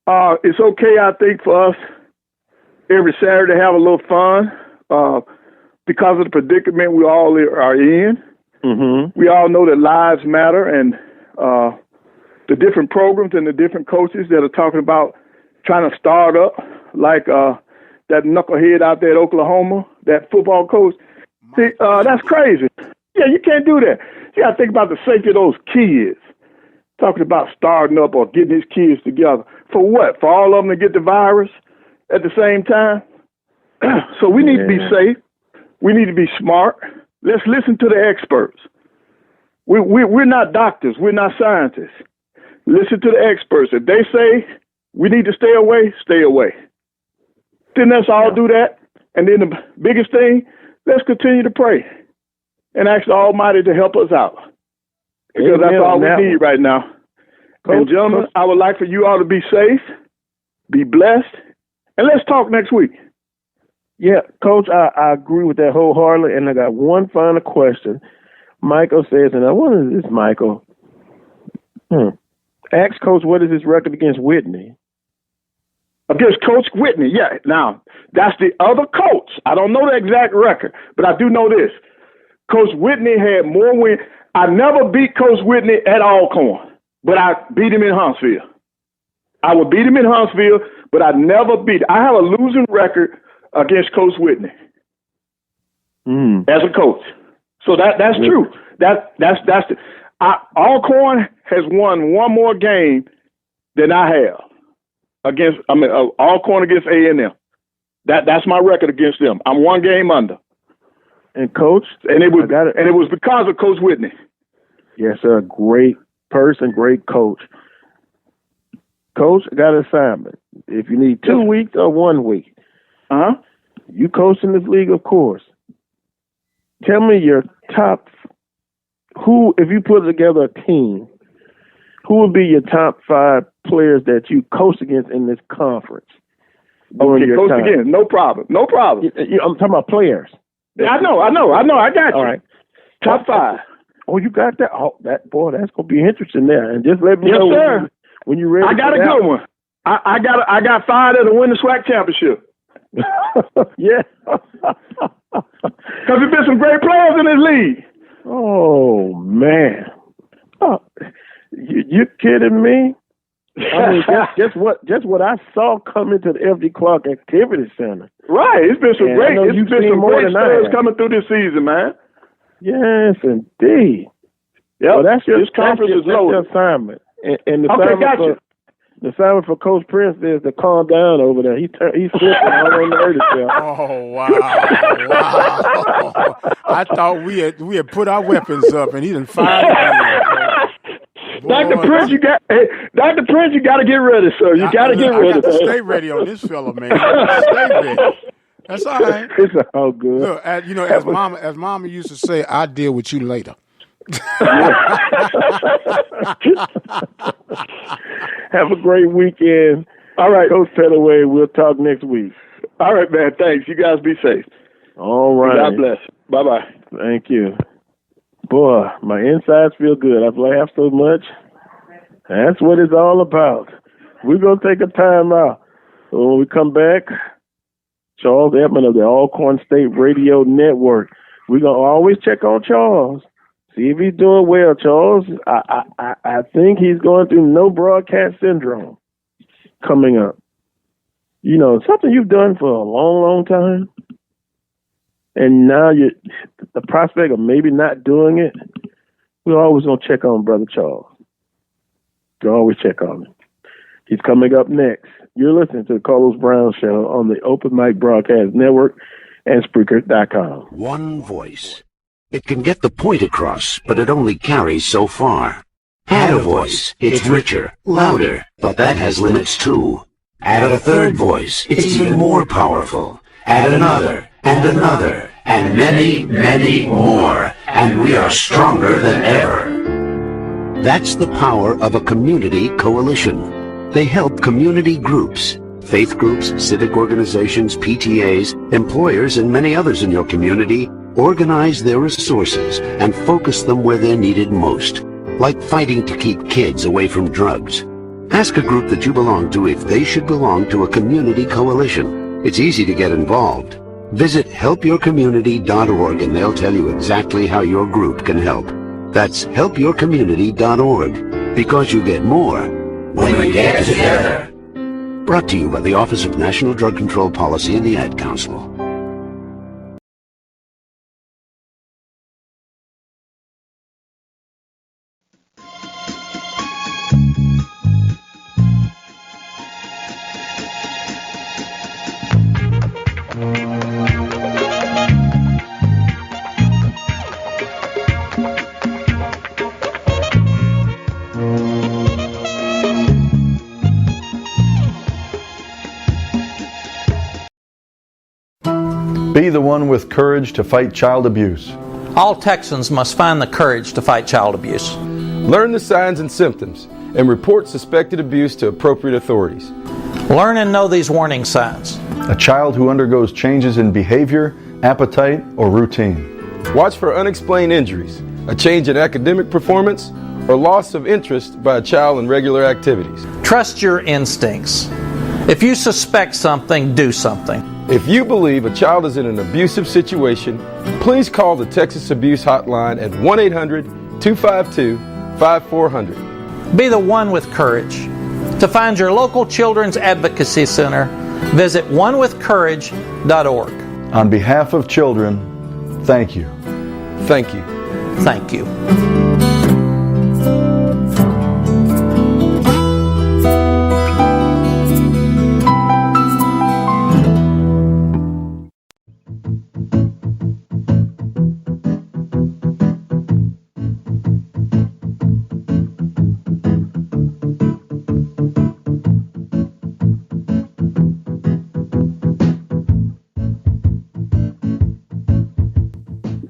It's okay, I think, for us every Saturday to have a little fun because of the predicament we all are in. Mm-hmm. We all know that lives matter, and the different programs and the different coaches that are talking about trying to start up, like that knucklehead out there at Oklahoma, that football coach. See, that's crazy. Yeah, you can't do that. You got to think about the safety of those kids. Talking about starting up or getting his kids together. For what? For all of them to get the virus at the same time? So we need to be safe. We need to be smart. Let's listen to the experts. We're not doctors. We're not scientists. Listen to the experts. If they say we need to stay away, stay away. Then let's all do that. And then the biggest thing, let's continue to pray and ask the Almighty to help us out. Because that's all we need right now. Coach, and gentlemen, I would like for you all to be safe, be blessed, and let's talk next week. Yeah, Coach, I agree with that wholeheartedly. And I got one final question. Michael says, and I wonder this, Michael. Ask Coach, what is his record against Whitney? Against Coach Whitney, yeah. Now, that's the other coach. I don't know the exact record, but I do know this. Coach Whitney had more wins. I never beat Coach Whitney at Alcorn, but I beat him in Huntsville. I would beat him in Huntsville, but I never beat him. I have a losing record against Coach Whitney as a coach. So that's true. Alcorn has won one more game than I have against. Alcorn against A&M. That's my record against them. I'm one game under. And Coach, and it was because of Coach Whitney. Yes, sir. Great person, great coach. Coach, I got an assignment. If you need 2 weeks or 1 week, you coach in this league, of course. Tell me your top. If you put together a team, who would be your top 5 players that you coach against in this conference? Okay, coach again. No problem. I'm talking about players. I know. I got you. All right. Top 5. Oh, you got that? Oh, that's going to be interesting there. And just let me know sir. When you're ready. I got a good one. I got 5 that'll win the SWAC championship. Yeah. Because there's been some great players in this league. Oh, man. Oh, you kidding me? I mean, just what I saw coming to the F.D. Clark Activity Center. Right. It's been some great stars coming through this season, man. Yes, indeed. Yep. Well, this conference is loaded. The assignment. And the assignment for Coach Prince is to calm down over there. He's flipping all on the hurt himself. Oh, wow. I thought we had put our weapons up, and he done fired again. Dr. Prince, you got to get ready, sir. You got to get ready. I got to stay ready on this fella, man. Stay ready. That's all right. It's all good. Look, as Mama used to say, I'll deal with you later. Have a great weekend. All right, Coach Pettaway. We'll talk next week. All right, man. Thanks. You guys be safe. All right. God bless. Bye-bye. Thank you. Boy, my insides feel good. I've laughed so much. That's what it's all about. We're going to take a time out. So when we come back, Charles Edmond of the Alcorn State Radio Network. We're going to always check on Charles. See if he's doing well, Charles. I think he's going through no broadcast syndrome coming up. You know, something you've done for a long, long time. And now the prospect of maybe not doing it, we're always going to check on Brother Charles. We'll always check on him. He's coming up next. You're listening to the Carlos Brown Show on the Open Mic Broadcast Network and Spreaker.com. One voice. It can get the point across, but it only carries so far. Add a voice. It's richer, louder, but that has limits too. Add a third voice. It's even more powerful. Add another, and another, and many, many more, and we are stronger than ever. That's the power of a community coalition. They help community groups, faith groups, civic organizations, PTAs, employers, and many others in your community organize their resources and focus them where they're needed most, like fighting to keep kids away from drugs. Ask a group that you belong to if they should belong to a community coalition. It's easy to get involved. Visit helpyourcommunity.org and they'll tell you exactly how your group can help. That's helpyourcommunity.org, because you get more when we get together. Brought to you by the Office of National Drug Control Policy and the Ad Council. Be the one with courage to fight child abuse. All Texans must find the courage to fight child abuse. Learn the signs and symptoms and report suspected abuse to appropriate authorities. Learn and know these warning signs. A child who undergoes changes in behavior, appetite, or routine. Watch for unexplained injuries, a change in academic performance, or loss of interest by a child in regular activities. Trust your instincts. If you suspect something, do something. If you believe a child is in an abusive situation, please call the Texas Abuse Hotline at 1-800-252-5400. Be the one with courage. To find your local Children's Advocacy Center, visit onewithcourage.org. On behalf of children, thank you. Thank you. Thank you.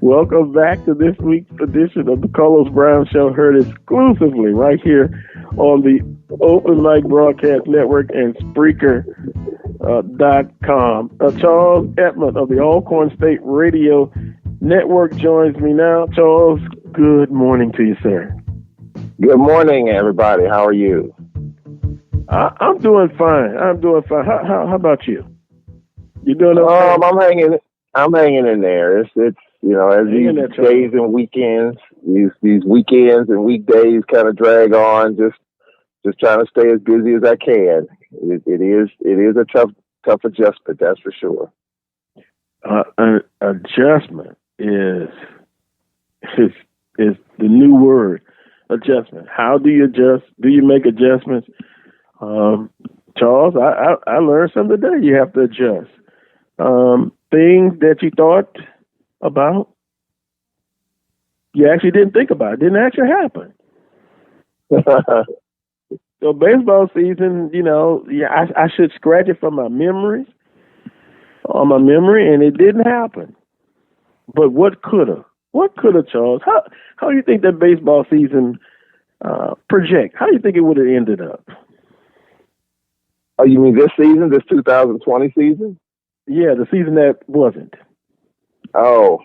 Welcome back to this week's edition of the Carlos Brown Show, heard exclusively right here on the Open Mic Broadcast Network and Spreaker.com. Charles Edmond of the Alcorn State Radio Network joins me now. Charles, good morning to you, sir. Good morning, everybody. How are you? I'm doing fine. How about you? You doing okay? I'm hanging in there. It's as these days and weekends, these weekends and weekdays kind of drag on, just trying to stay as busy as I can. It is a tough adjustment, that's for sure. An adjustment is the new word. Adjustment. How do you adjust? Do you make adjustments? Charles, I learned something today. You have to adjust. Things that you thought about, you actually didn't think about. It didn't actually happen. So baseball season, I should scratch it from my memory, and it didn't happen. But what could have? Charles? How do you think that baseball season project? How do you think it would have ended up? Oh, you mean this season, this 2020 season? Yeah, the season that wasn't. Oh,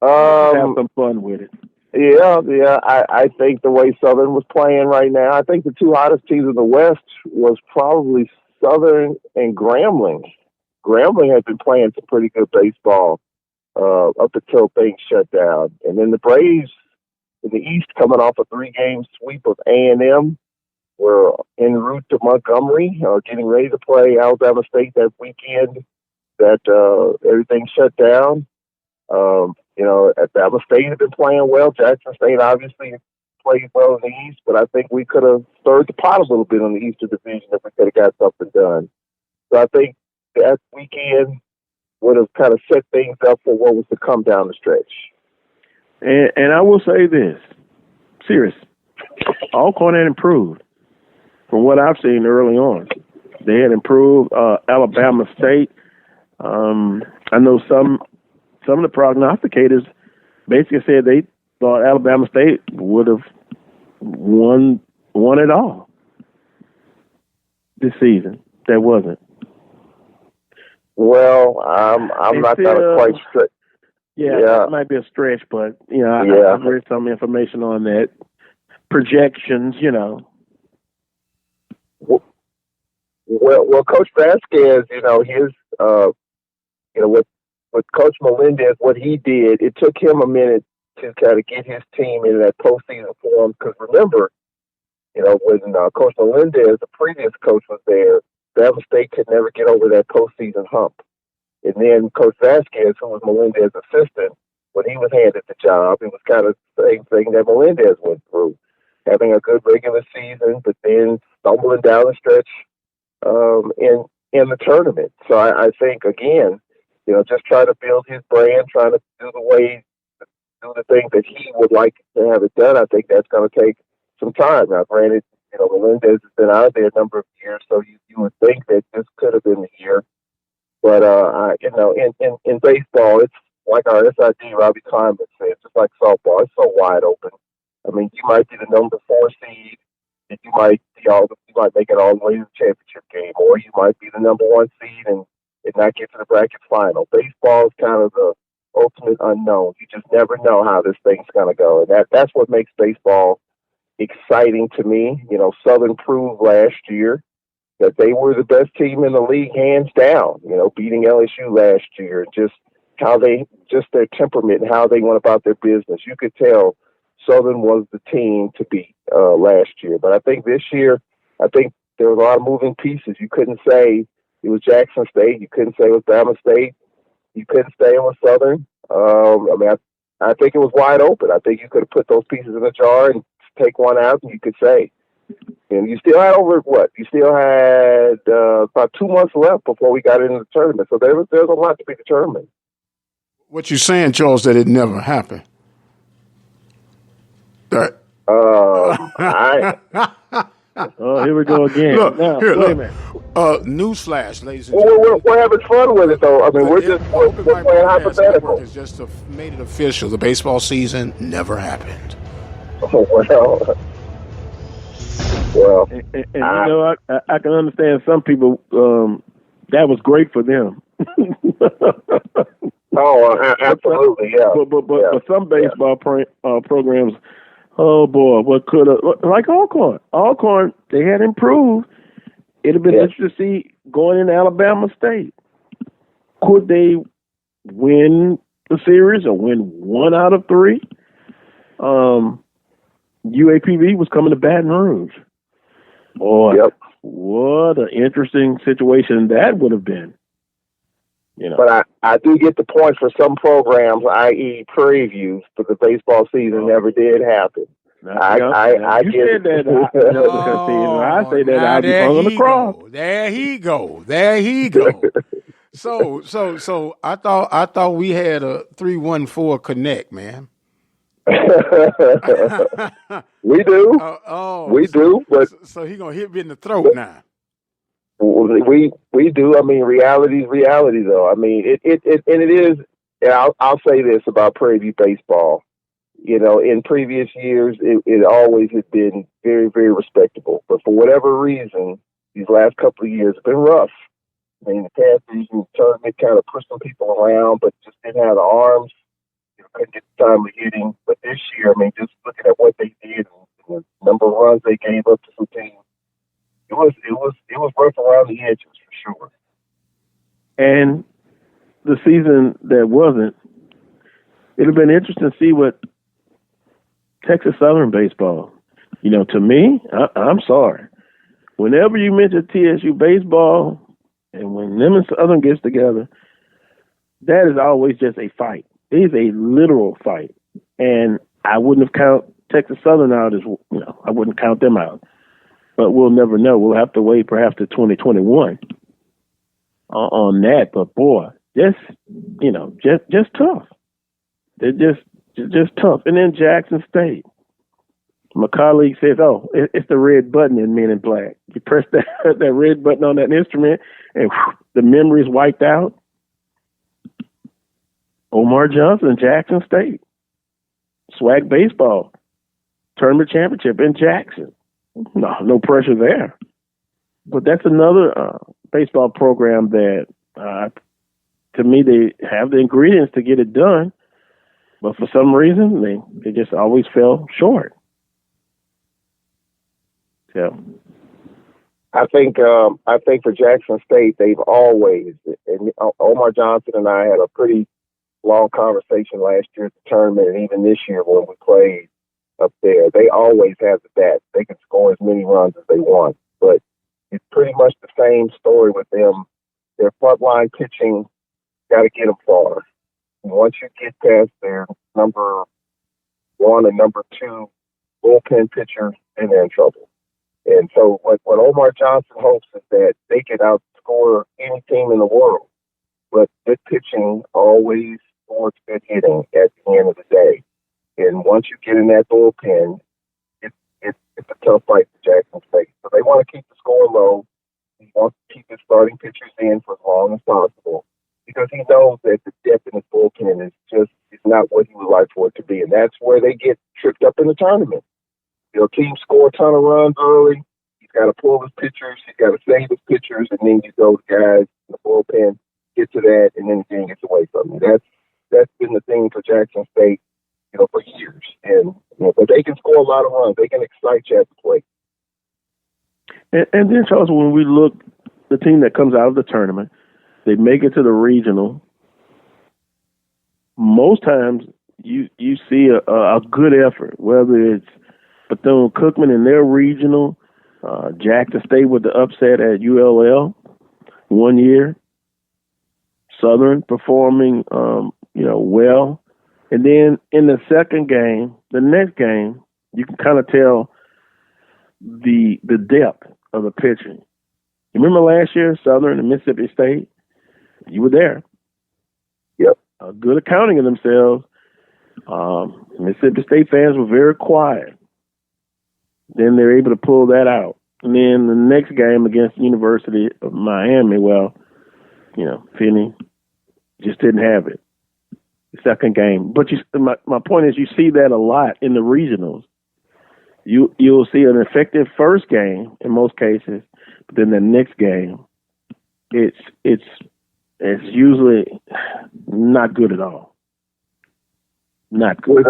have some fun with it. Yeah. I think the way Southern was playing right now, I think the two hottest teams in the West was probably Southern and Grambling. Grambling had been playing some pretty good baseball up until things shut down, and then the Braves in the East, coming off a 3-game sweep of A&M, were en route to Montgomery, getting ready to play Alabama State that weekend. That everything shut down. Alabama State had been playing well. Jackson State obviously played well in the East, but I think we could have stirred the pot a little bit in the Eastern Division if we could have got something done. So I think that weekend would have kind of set things up for what was to come down the stretch. And I will say this, serious, Alcorn had improved from what I've seen early on. They had improved. Alabama State. I know some of the prognosticators basically said they thought Alabama State would have won it all this season. That wasn't. Well, I'm not going to quite stretch. Yeah, that might be a stretch, but I've read some information on that. Projections, Well, Coach Vasquez, his with Coach Melendez, what he did, it took him a minute to kind of get his team in that postseason form. Because remember, when Coach Melendez, the previous coach, was there, Alabama State could never get over that postseason hump. And then Coach Vasquez, who was Melendez's assistant, when he was handed the job, it was kind of the same thing that Melendez went through, having a good regular season, but then stumbling down the stretch in the tournament. So I think, again, just try to build his brand, trying to do the things that he would like to have it done. I think that's going to take some time. Now, granted, Melendez has been out there a number of years, so you would think that this could have been the year. But in baseball, it's like our SID Robbie Kleiman said, just like softball, it's so wide open. I mean, you might be the number 4 seed, and you might make it all the way to the championship game, or you might be the number 1 seed and not get to the bracket final. Baseball is kind of the ultimate unknown. You just never know how this thing's going to go, and that's what makes baseball exciting to me. Southern proved last year that they were the best team in the league, hands down. Beating LSU last year, just their temperament and how they went about their business. You could tell Southern was the team to beat last year. But I think this year, there was a lot of moving pieces. You couldn't say it was Jackson State. You couldn't say it was Bama State. You couldn't say it was Southern. I think it was wide open. I think you could have put those pieces in a jar and take one out, and you could say. And you still had about 2 months left before we got into the tournament. So there's a lot to be determined. What you're saying, Charles, that it never happened. Here we go again. Look, now, here, wait a look. minute. Newsflash, ladies and gentlemen. We're having fun with it, though. I mean, we're playing hypothetical. Has just made it official. The baseball season never happened. Well, I can understand some people. That was great for them. Absolutely, yeah. But some baseball programs, oh boy, what could have, like Alcorn? Alcorn, they had improved. It'd have been interesting to see going into Alabama State. Could they win the series or win 1 out of 3? UAPB was coming to Baton Rouge. Boy, what an interesting situation that would have been. But I do get the point for some programs, i.e. Prairie View, but the baseball season never did happen. I get that. I say that I'll be on the cross. There he go. So I thought we had a 3-1-4 connect, man. We do. We do. But so he gonna hit me in the throat now. We do. I mean, reality's reality, though. I mean, it is. And I'll say this about Prairie View baseball. In previous years, it always had been very, very respectable. But for whatever reason, these last couple of years have been rough. I mean, the past season tournament kind of pushed some people around, but just didn't have the arms. Couldn't get the timely hitting. But this year, I mean, just looking at what they did and the number of runs they gave up to some teams, it was rough around the edges for sure. And the season that wasn't, it'd have been interesting to see what Texas Southern baseball. To me, I'm sorry. Whenever you mention TSU baseball, and when them and Southern gets together, that is always just a fight. It is a literal fight, and I wouldn't have count Texas Southern out as I wouldn't count them out. But we'll never know. We'll have to wait perhaps to 2021 on that. But boy, just tough. They're just tough. And then Jackson State. My colleague says, "Oh, it's the red button in Men in Black. You press that red button on that instrument, and the memory's wiped out." Omar Johnson, Jackson State. SWAC baseball. Tournament championship in Jackson. No pressure there. But that's another baseball program that, to me, they have the ingredients to get it done. But for some reason, they just always fell short. So, I think for Jackson State, they've always, and Omar Johnson and I had a pretty long conversation last year at the tournament, and even this year when we played up there, they always have the bat. They can score as many runs as they want, but it's pretty much the same story with them. Their frontline pitching got to get them far. And once you get past their number 1 and number 2 bullpen pitcher, then they're in trouble. And so what Omar Johnson hopes is that they can outscore any team in the world, but good pitching always scores good hitting at the end of the day. And once you get in that bullpen, it's a tough fight for Jackson State. So they want to keep the score low. He wants to keep his starting pitchers in for as long as possible because he knows that the depth in his bullpen is not what he would like for it to be. And that's where they get tripped up in the tournament. Teams score a ton of runs early. He's got to pull his pitchers. He's got to save his pitchers. And then you go to guys in the bullpen, get to that, and then the game gets away from you. That's been the thing for Jackson State, for years. And but they can score a lot of runs. They can excite you at the plate. And then, Charles, when we look, the team that comes out of the tournament, they make it to the regional. Most times you see a good effort, whether it's Bethune-Cookman in their regional, Jackson State with the upset at ULL one year, Southern performing, well. And then in the second game, the next game, you can kind of tell the depth of the pitching. You remember last year, Southern and Mississippi State? You were there. Yep. A good accounting of themselves. Mississippi State fans were very quiet. Then they're able to pull that out. And then the next game against the University of Miami, Finney just didn't have it. The second game. But my point is you see that a lot in the regionals. You'll see an effective first game in most cases, but then the next game, it's usually not good at all. Not good.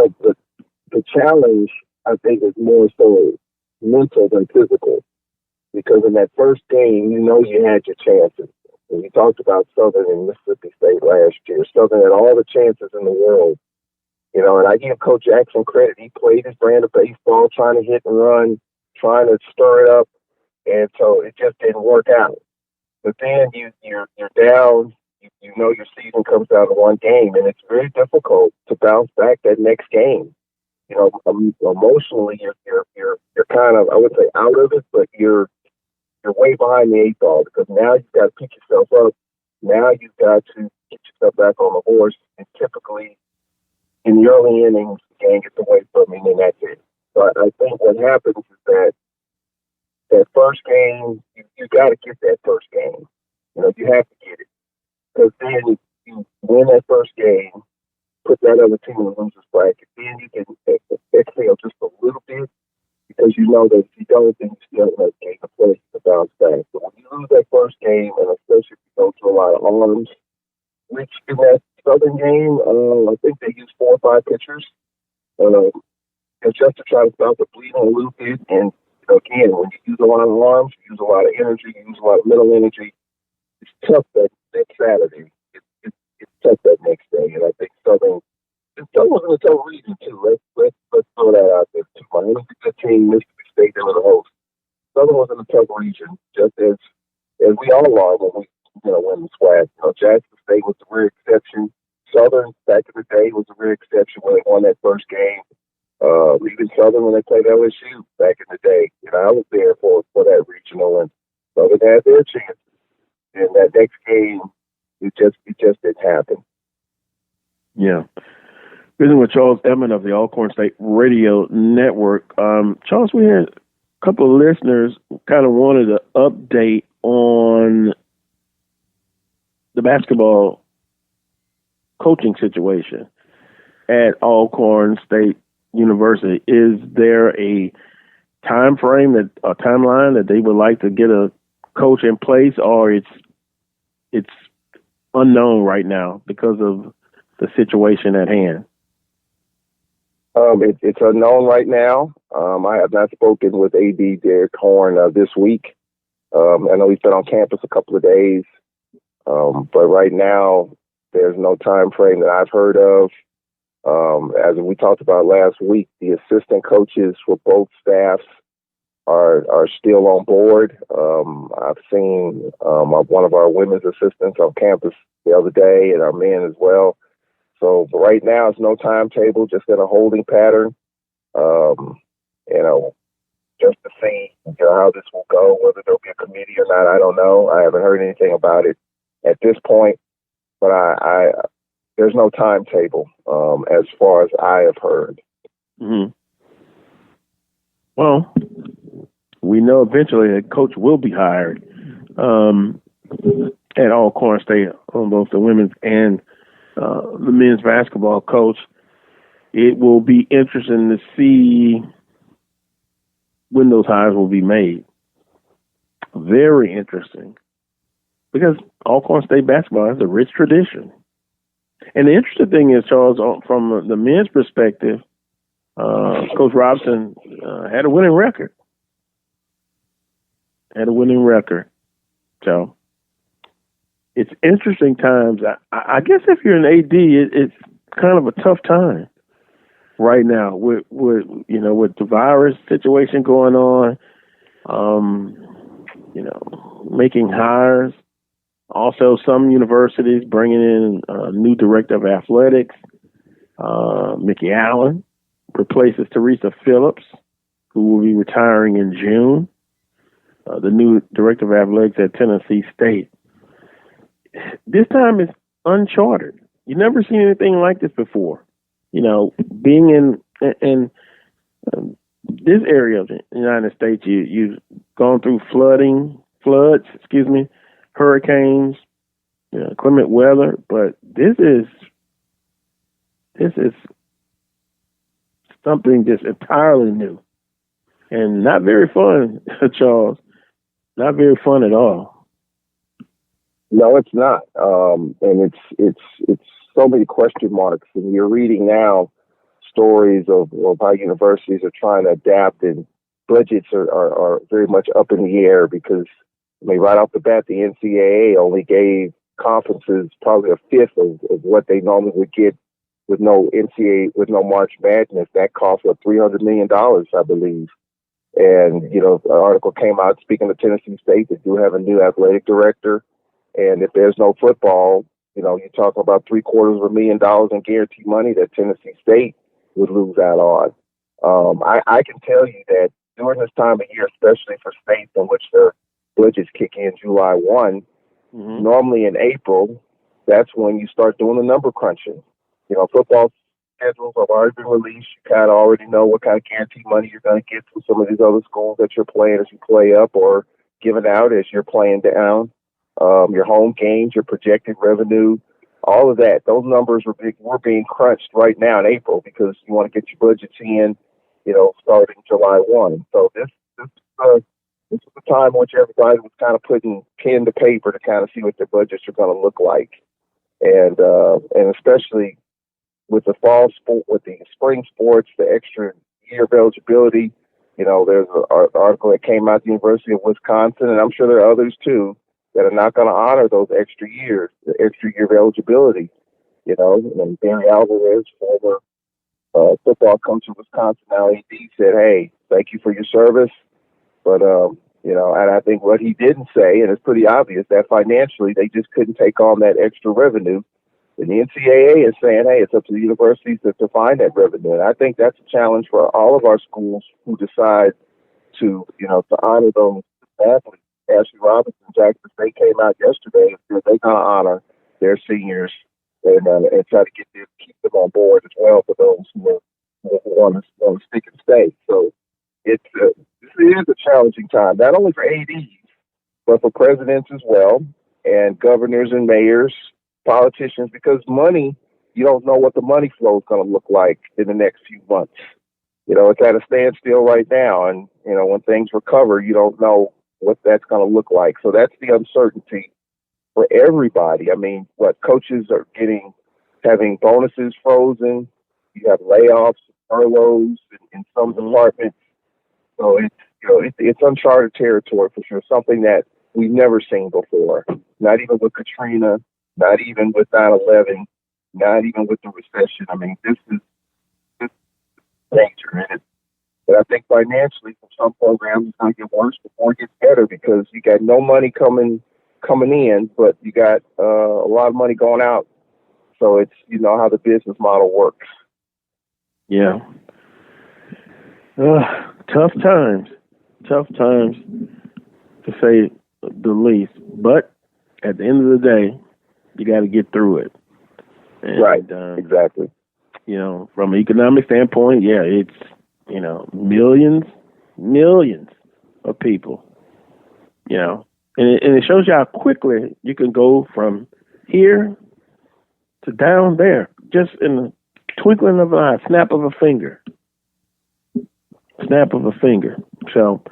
The challenge, I think, is more so mental than physical, because in that first game, you had your chances. And we talked about Southern and Mississippi State last year. Southern had all the chances in the world. And I give Coach Jackson credit. He played his brand of baseball, trying to hit and run, trying to stir it up, and so it just didn't work out. But then you're down. Your season comes down to one game, and it's very difficult to bounce back that next game. Emotionally, you're kind of, I would say, out of it, but you're way behind the eight ball, because now you've got to pick yourself up. Now you've got to get yourself back on the horse, and typically in the early innings, the game gets away from you, and then that's it. So I think what happens is that first game, you got to get that first game. You have to get it. Because then you win that first game, put that other team in the loser's bracket, then you can exhale just a little bit, because you know that if you don't, then you still have a game to play to bounce back. So when you lose that first game, and especially if you go to a lot of arms, which in that Southern game, I think they used 4 or 5 pitchers, just to try to stop the bleeding a little bit. And again, when you use a lot of arms, you use a lot of energy, you use a lot of mental energy, it's tough that Saturday. It's tough that next day. And I think Southern was in a tough region too. Let's throw that out there too. Miami's a good team. Mississippi State, they were the host. Southern was in a tough region, just as we all are when we win the SWAC. Jackson State was the rare exception. Southern back in the day was a rare exception when they won that first game. Even Southern when they played LSU back in the day. I was there for that regional, and Southern had their chances. And that next game, it just didn't happen. Yeah. Visiting with Charles Emmett of the Alcorn State Radio Network. Charles, we had a couple of listeners kind of wanted an update on the basketball coaching situation at Alcorn State University. Is there a timeline that they would like to get a coach in place, or it's unknown right now because of the situation at hand? It's unknown right now. I have not spoken with AD Derek Horn this week. I know he's been on campus a couple of days, but right now there's no time frame that I've heard of. As we talked about last week, the assistant coaches for both staffs are still on board. I've seen one of our women's assistants on campus the other day, and our men as well. So right now it's no timetable, just in a holding pattern. Just to see how this will go, whether there'll be a committee or not, I don't know. I haven't heard anything about it at this point, but there's no timetable as far as I have heard. Mm-hmm. Well, we know eventually a coach will be hired. at Alcorn State on both the women's and the men's basketball coach. It will be interesting to see when those hires will be made. Very interesting. Because Alcorn State basketball has a rich tradition. And the interesting thing is, Charles, from the men's perspective, Coach Robinson had a winning record. So it's interesting times. I guess if you're an AD, it's kind of a tough time right now with the virus situation going on. Making hires. Also, some universities bringing in a new director of athletics. Mickey Allen replaces Teresa Phillips, who will be retiring in June. The new director of athletics at Tennessee State. This time is uncharted. You've never seen anything like this before. Being in this area of the United States, you've gone through floods, hurricanes, inclement weather, but this is something that's entirely new and not very fun, Charles. Not very fun at all. No, it's not. And it's so many question marks. And you're reading now stories of how universities are trying to adapt, and budgets are very much up in the air because, right off the bat, the NCAA only gave conferences probably a fifth of what they normally would get with no NCAA, with no March Madness. That cost $300 million, I believe. And, an article came out speaking of Tennessee State. They do have a new athletic director. And if there's no football, you're talking about $750,000 in guaranteed money that Tennessee State would lose out on. I can tell you that during this time of year, especially for states in which their budgets kick in July 1, normally in April, that's when you start doing the number crunching. Football schedules have already been released. You kind of already know what kind of guaranteed money you're going to get from some of these other schools that you're playing as you play up or giving out as you're playing down. Your home games, your projected revenue, all of that. Those numbers were being crunched right now in April because you want to get your budgets in, starting July 1. So this is the time in which everybody was kind of putting pen to paper to kind of see what their budgets are going to look like, and especially with the fall sport, with the spring sports, the extra year of eligibility. There's an article that came out at the University of Wisconsin, and I'm sure there are others too, that are not going to honor those extra years, the extra year of eligibility. And Barry Alvarez, former football coach of Wisconsin, now AD, said, "Hey, thank you for your service." But, and I think what he didn't say, and it's pretty obvious, that financially they just couldn't take on that extra revenue. And the NCAA is saying, hey, it's up to the universities to find that revenue. And I think that's a challenge for all of our schools who decide to honor those athletes. Ashley Robinson, Jackson State came out yesterday and said they're going to honor their seniors and try to keep them on board as well for those who want to stick and stay. So it is a challenging time, not only for ADs, but for presidents as well, and governors and mayors, politicians, because money, you don't know what the money flow is going to look like in the next few months. It's at a standstill right now, and when things recover, you don't know what that's going to look like. So that's the uncertainty for everybody. What coaches are having bonuses frozen, you have layoffs, furloughs in some departments. So it's uncharted territory for sure, something that we've never seen before. Not even with Katrina, not even with 9/11, not even with the recession. This is danger. And I think financially, for some programs, it's going to get worse before it gets better because you got no money coming in, but you got a lot of money going out. So it's how the business model works. Yeah. Tough times to say the least. But at the end of the day, you got to get through it. And, right. Exactly. From an economic standpoint, yeah, it's millions of people, And it shows you how quickly you can go from here to down there, just in the twinkling of an eye, snap of a finger. Snap of a finger. So,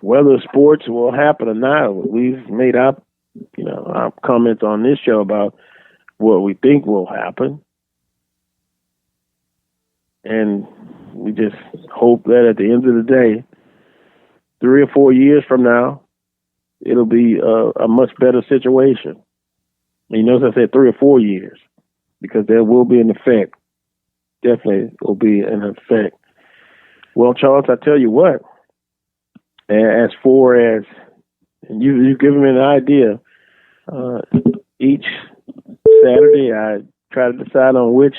whether sports will happen or not, we've made our comments on this show about what we think will happen. And we just hope that at the end of the day, 3 or 4 years from now, it'll be a much better situation. And you notice I said 3 or 4 years, because there will be an effect. Definitely will be an effect. Well, Charles, I tell you what, as far as, and you've given me an idea, each Saturday I try to decide on which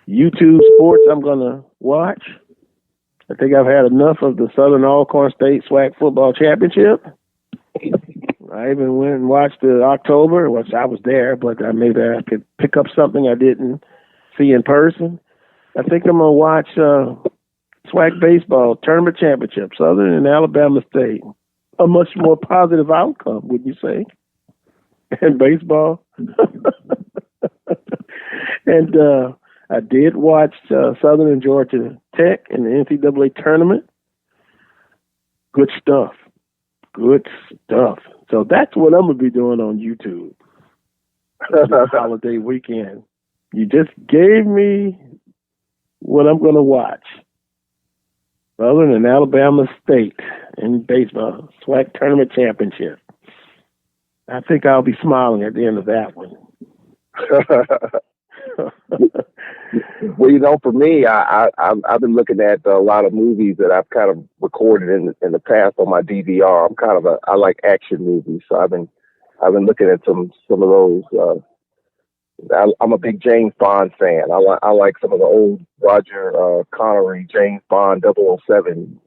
YouTube sports I'm going to watch. I think I've had enough of the Southern Alcorn State SWAC Football Championship. I even went and watched the October, which I was there, but maybe I could pick up something I didn't see in person. I think I'm going to watch SWAC Baseball Tournament Championship, Southern and Alabama State. A much more positive outcome, would you say? And baseball. And I did watch Southern and Georgia Tech in the NCAA tournament. Good stuff. Good stuff. So that's what I'm going to be doing on YouTube this holiday weekend. You just gave me what I'm going to watch. Southern and Alabama State in baseball, SWAC Tournament Championship. I think I'll be smiling at the end of that one. Well, for me, I've been looking at a lot of movies that I've kind of recorded in the past on my DVR. I like action movies, so I've been looking at some of those. I'm a big James Bond fan. I like some of the old Roger Connery, James Bond 007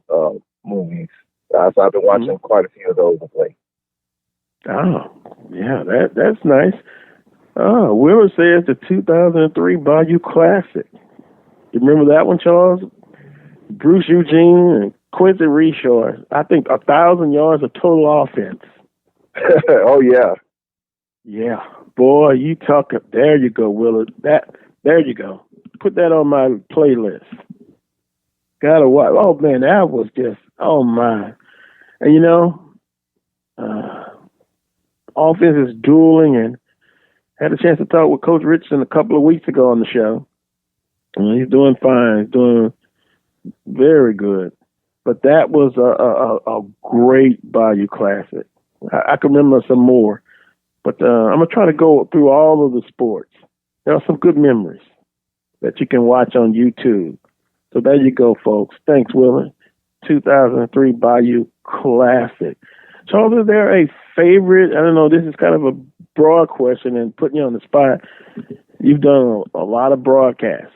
movies. So I've been watching quite a few of those of late. Oh, yeah, that's nice. Oh, Wheeler says the 2003 Bayou Classic. You remember that one, Charles? Bruce Eugene and Quincy Reshore. I think 1,000 yards of total offense. Oh, yeah. Yeah. Boy, you talk. There you go, Willard. There you go. Put that on my playlist. Gotta watch. Oh, man, that was just, oh, my. And, offense is dueling, and had a chance to talk with Coach Richardson a couple of weeks ago on the show. And he's doing fine. He's doing very good. But that was a great Bayou Classic. I can remember some more. But I'm going to try to go through all of the sports. There are some good memories that you can watch on YouTube. So there you go, folks. Thanks, Willard. 2003 Bayou Classic. Charles, is there a favorite? I don't know. This is kind of a broad question and putting you on the spot. You've done a lot of broadcasts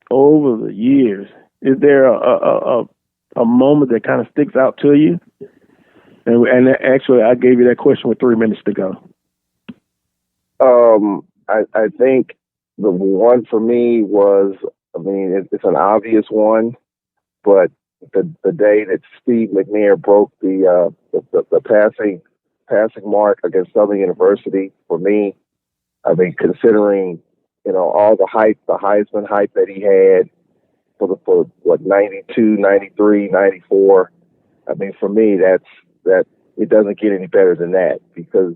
over the years. Is there a moment that kind of sticks out to you? And actually, I gave you that question with 3 minutes to go. I think the one for me was, it's an obvious one, but the day that Steve McNair broke the passing mark against Southern University, for me, considering, all the hype, the Heisman hype that he had for 92, 93, 94. For me, that it doesn't get any better than that, because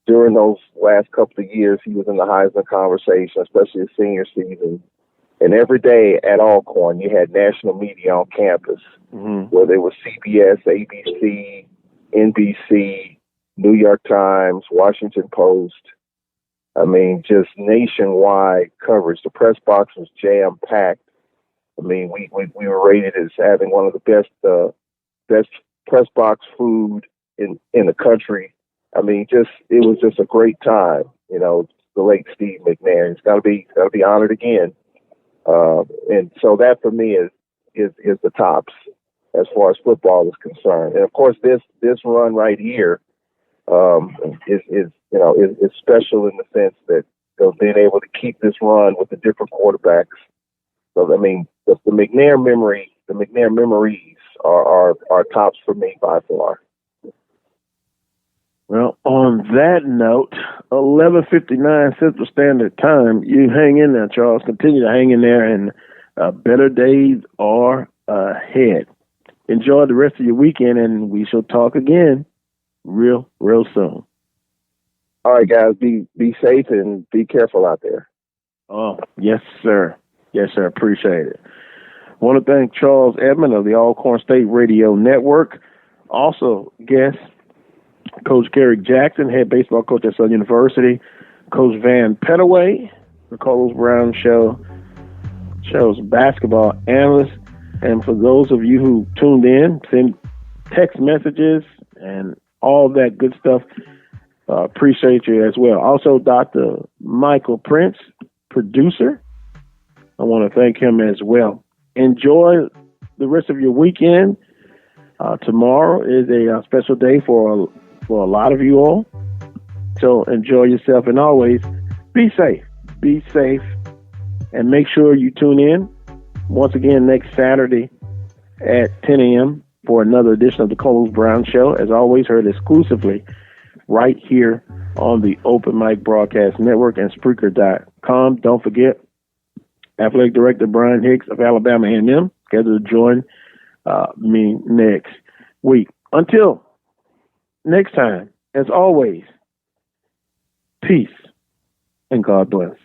during those last couple of years, he was in the Heisman conversation, especially his senior season. And every day at Alcorn, you had national media on campus, whether it was CBS, ABC, NBC, New York Times, Washington Post. Just nationwide coverage. The press box was jam-packed. We were rated as having one of the best press box food in the country. It was just a great time. The late Steve McNair. He's got to be honored again. And so that for me is the tops as far as football is concerned. And of course, this run right here is special in the sense that being able to keep this run with the different quarterbacks. So the McNair memories are tops for me by far. Well, on that note, 11:59 Central Standard Time. You hang in there, Charles. Continue to hang in there, and better days are ahead. Enjoy the rest of your weekend, and we shall talk again real soon. All right, guys, be safe and be careful out there. Oh, yes, sir. Yes, sir. Appreciate it. I want to thank Charles Edmond of the Alcorn State Radio Network. Also, guest Coach Kerry Jackson, head baseball coach at Southern University. Coach Van Pettaway, the Carlos Brown show's basketball analyst. And for those of you who tuned in, send text messages and all that good stuff. Appreciate you as well. Also, Dr. Michael Prince, producer. I want to thank him as well. Enjoy the rest of your weekend. Tomorrow is a special day for a lot of you all. So enjoy yourself, and always be safe. Be safe, and make sure you tune in once again next Saturday at 10 a.m. for another edition of the Carlos Brown Show. As always, heard exclusively right here on the Open Mic Broadcast Network and Spreaker.com. Don't forget, Athletic Director Brian Hicks of Alabama A&M scheduled to join me next week. Until next time, as always, peace and God bless.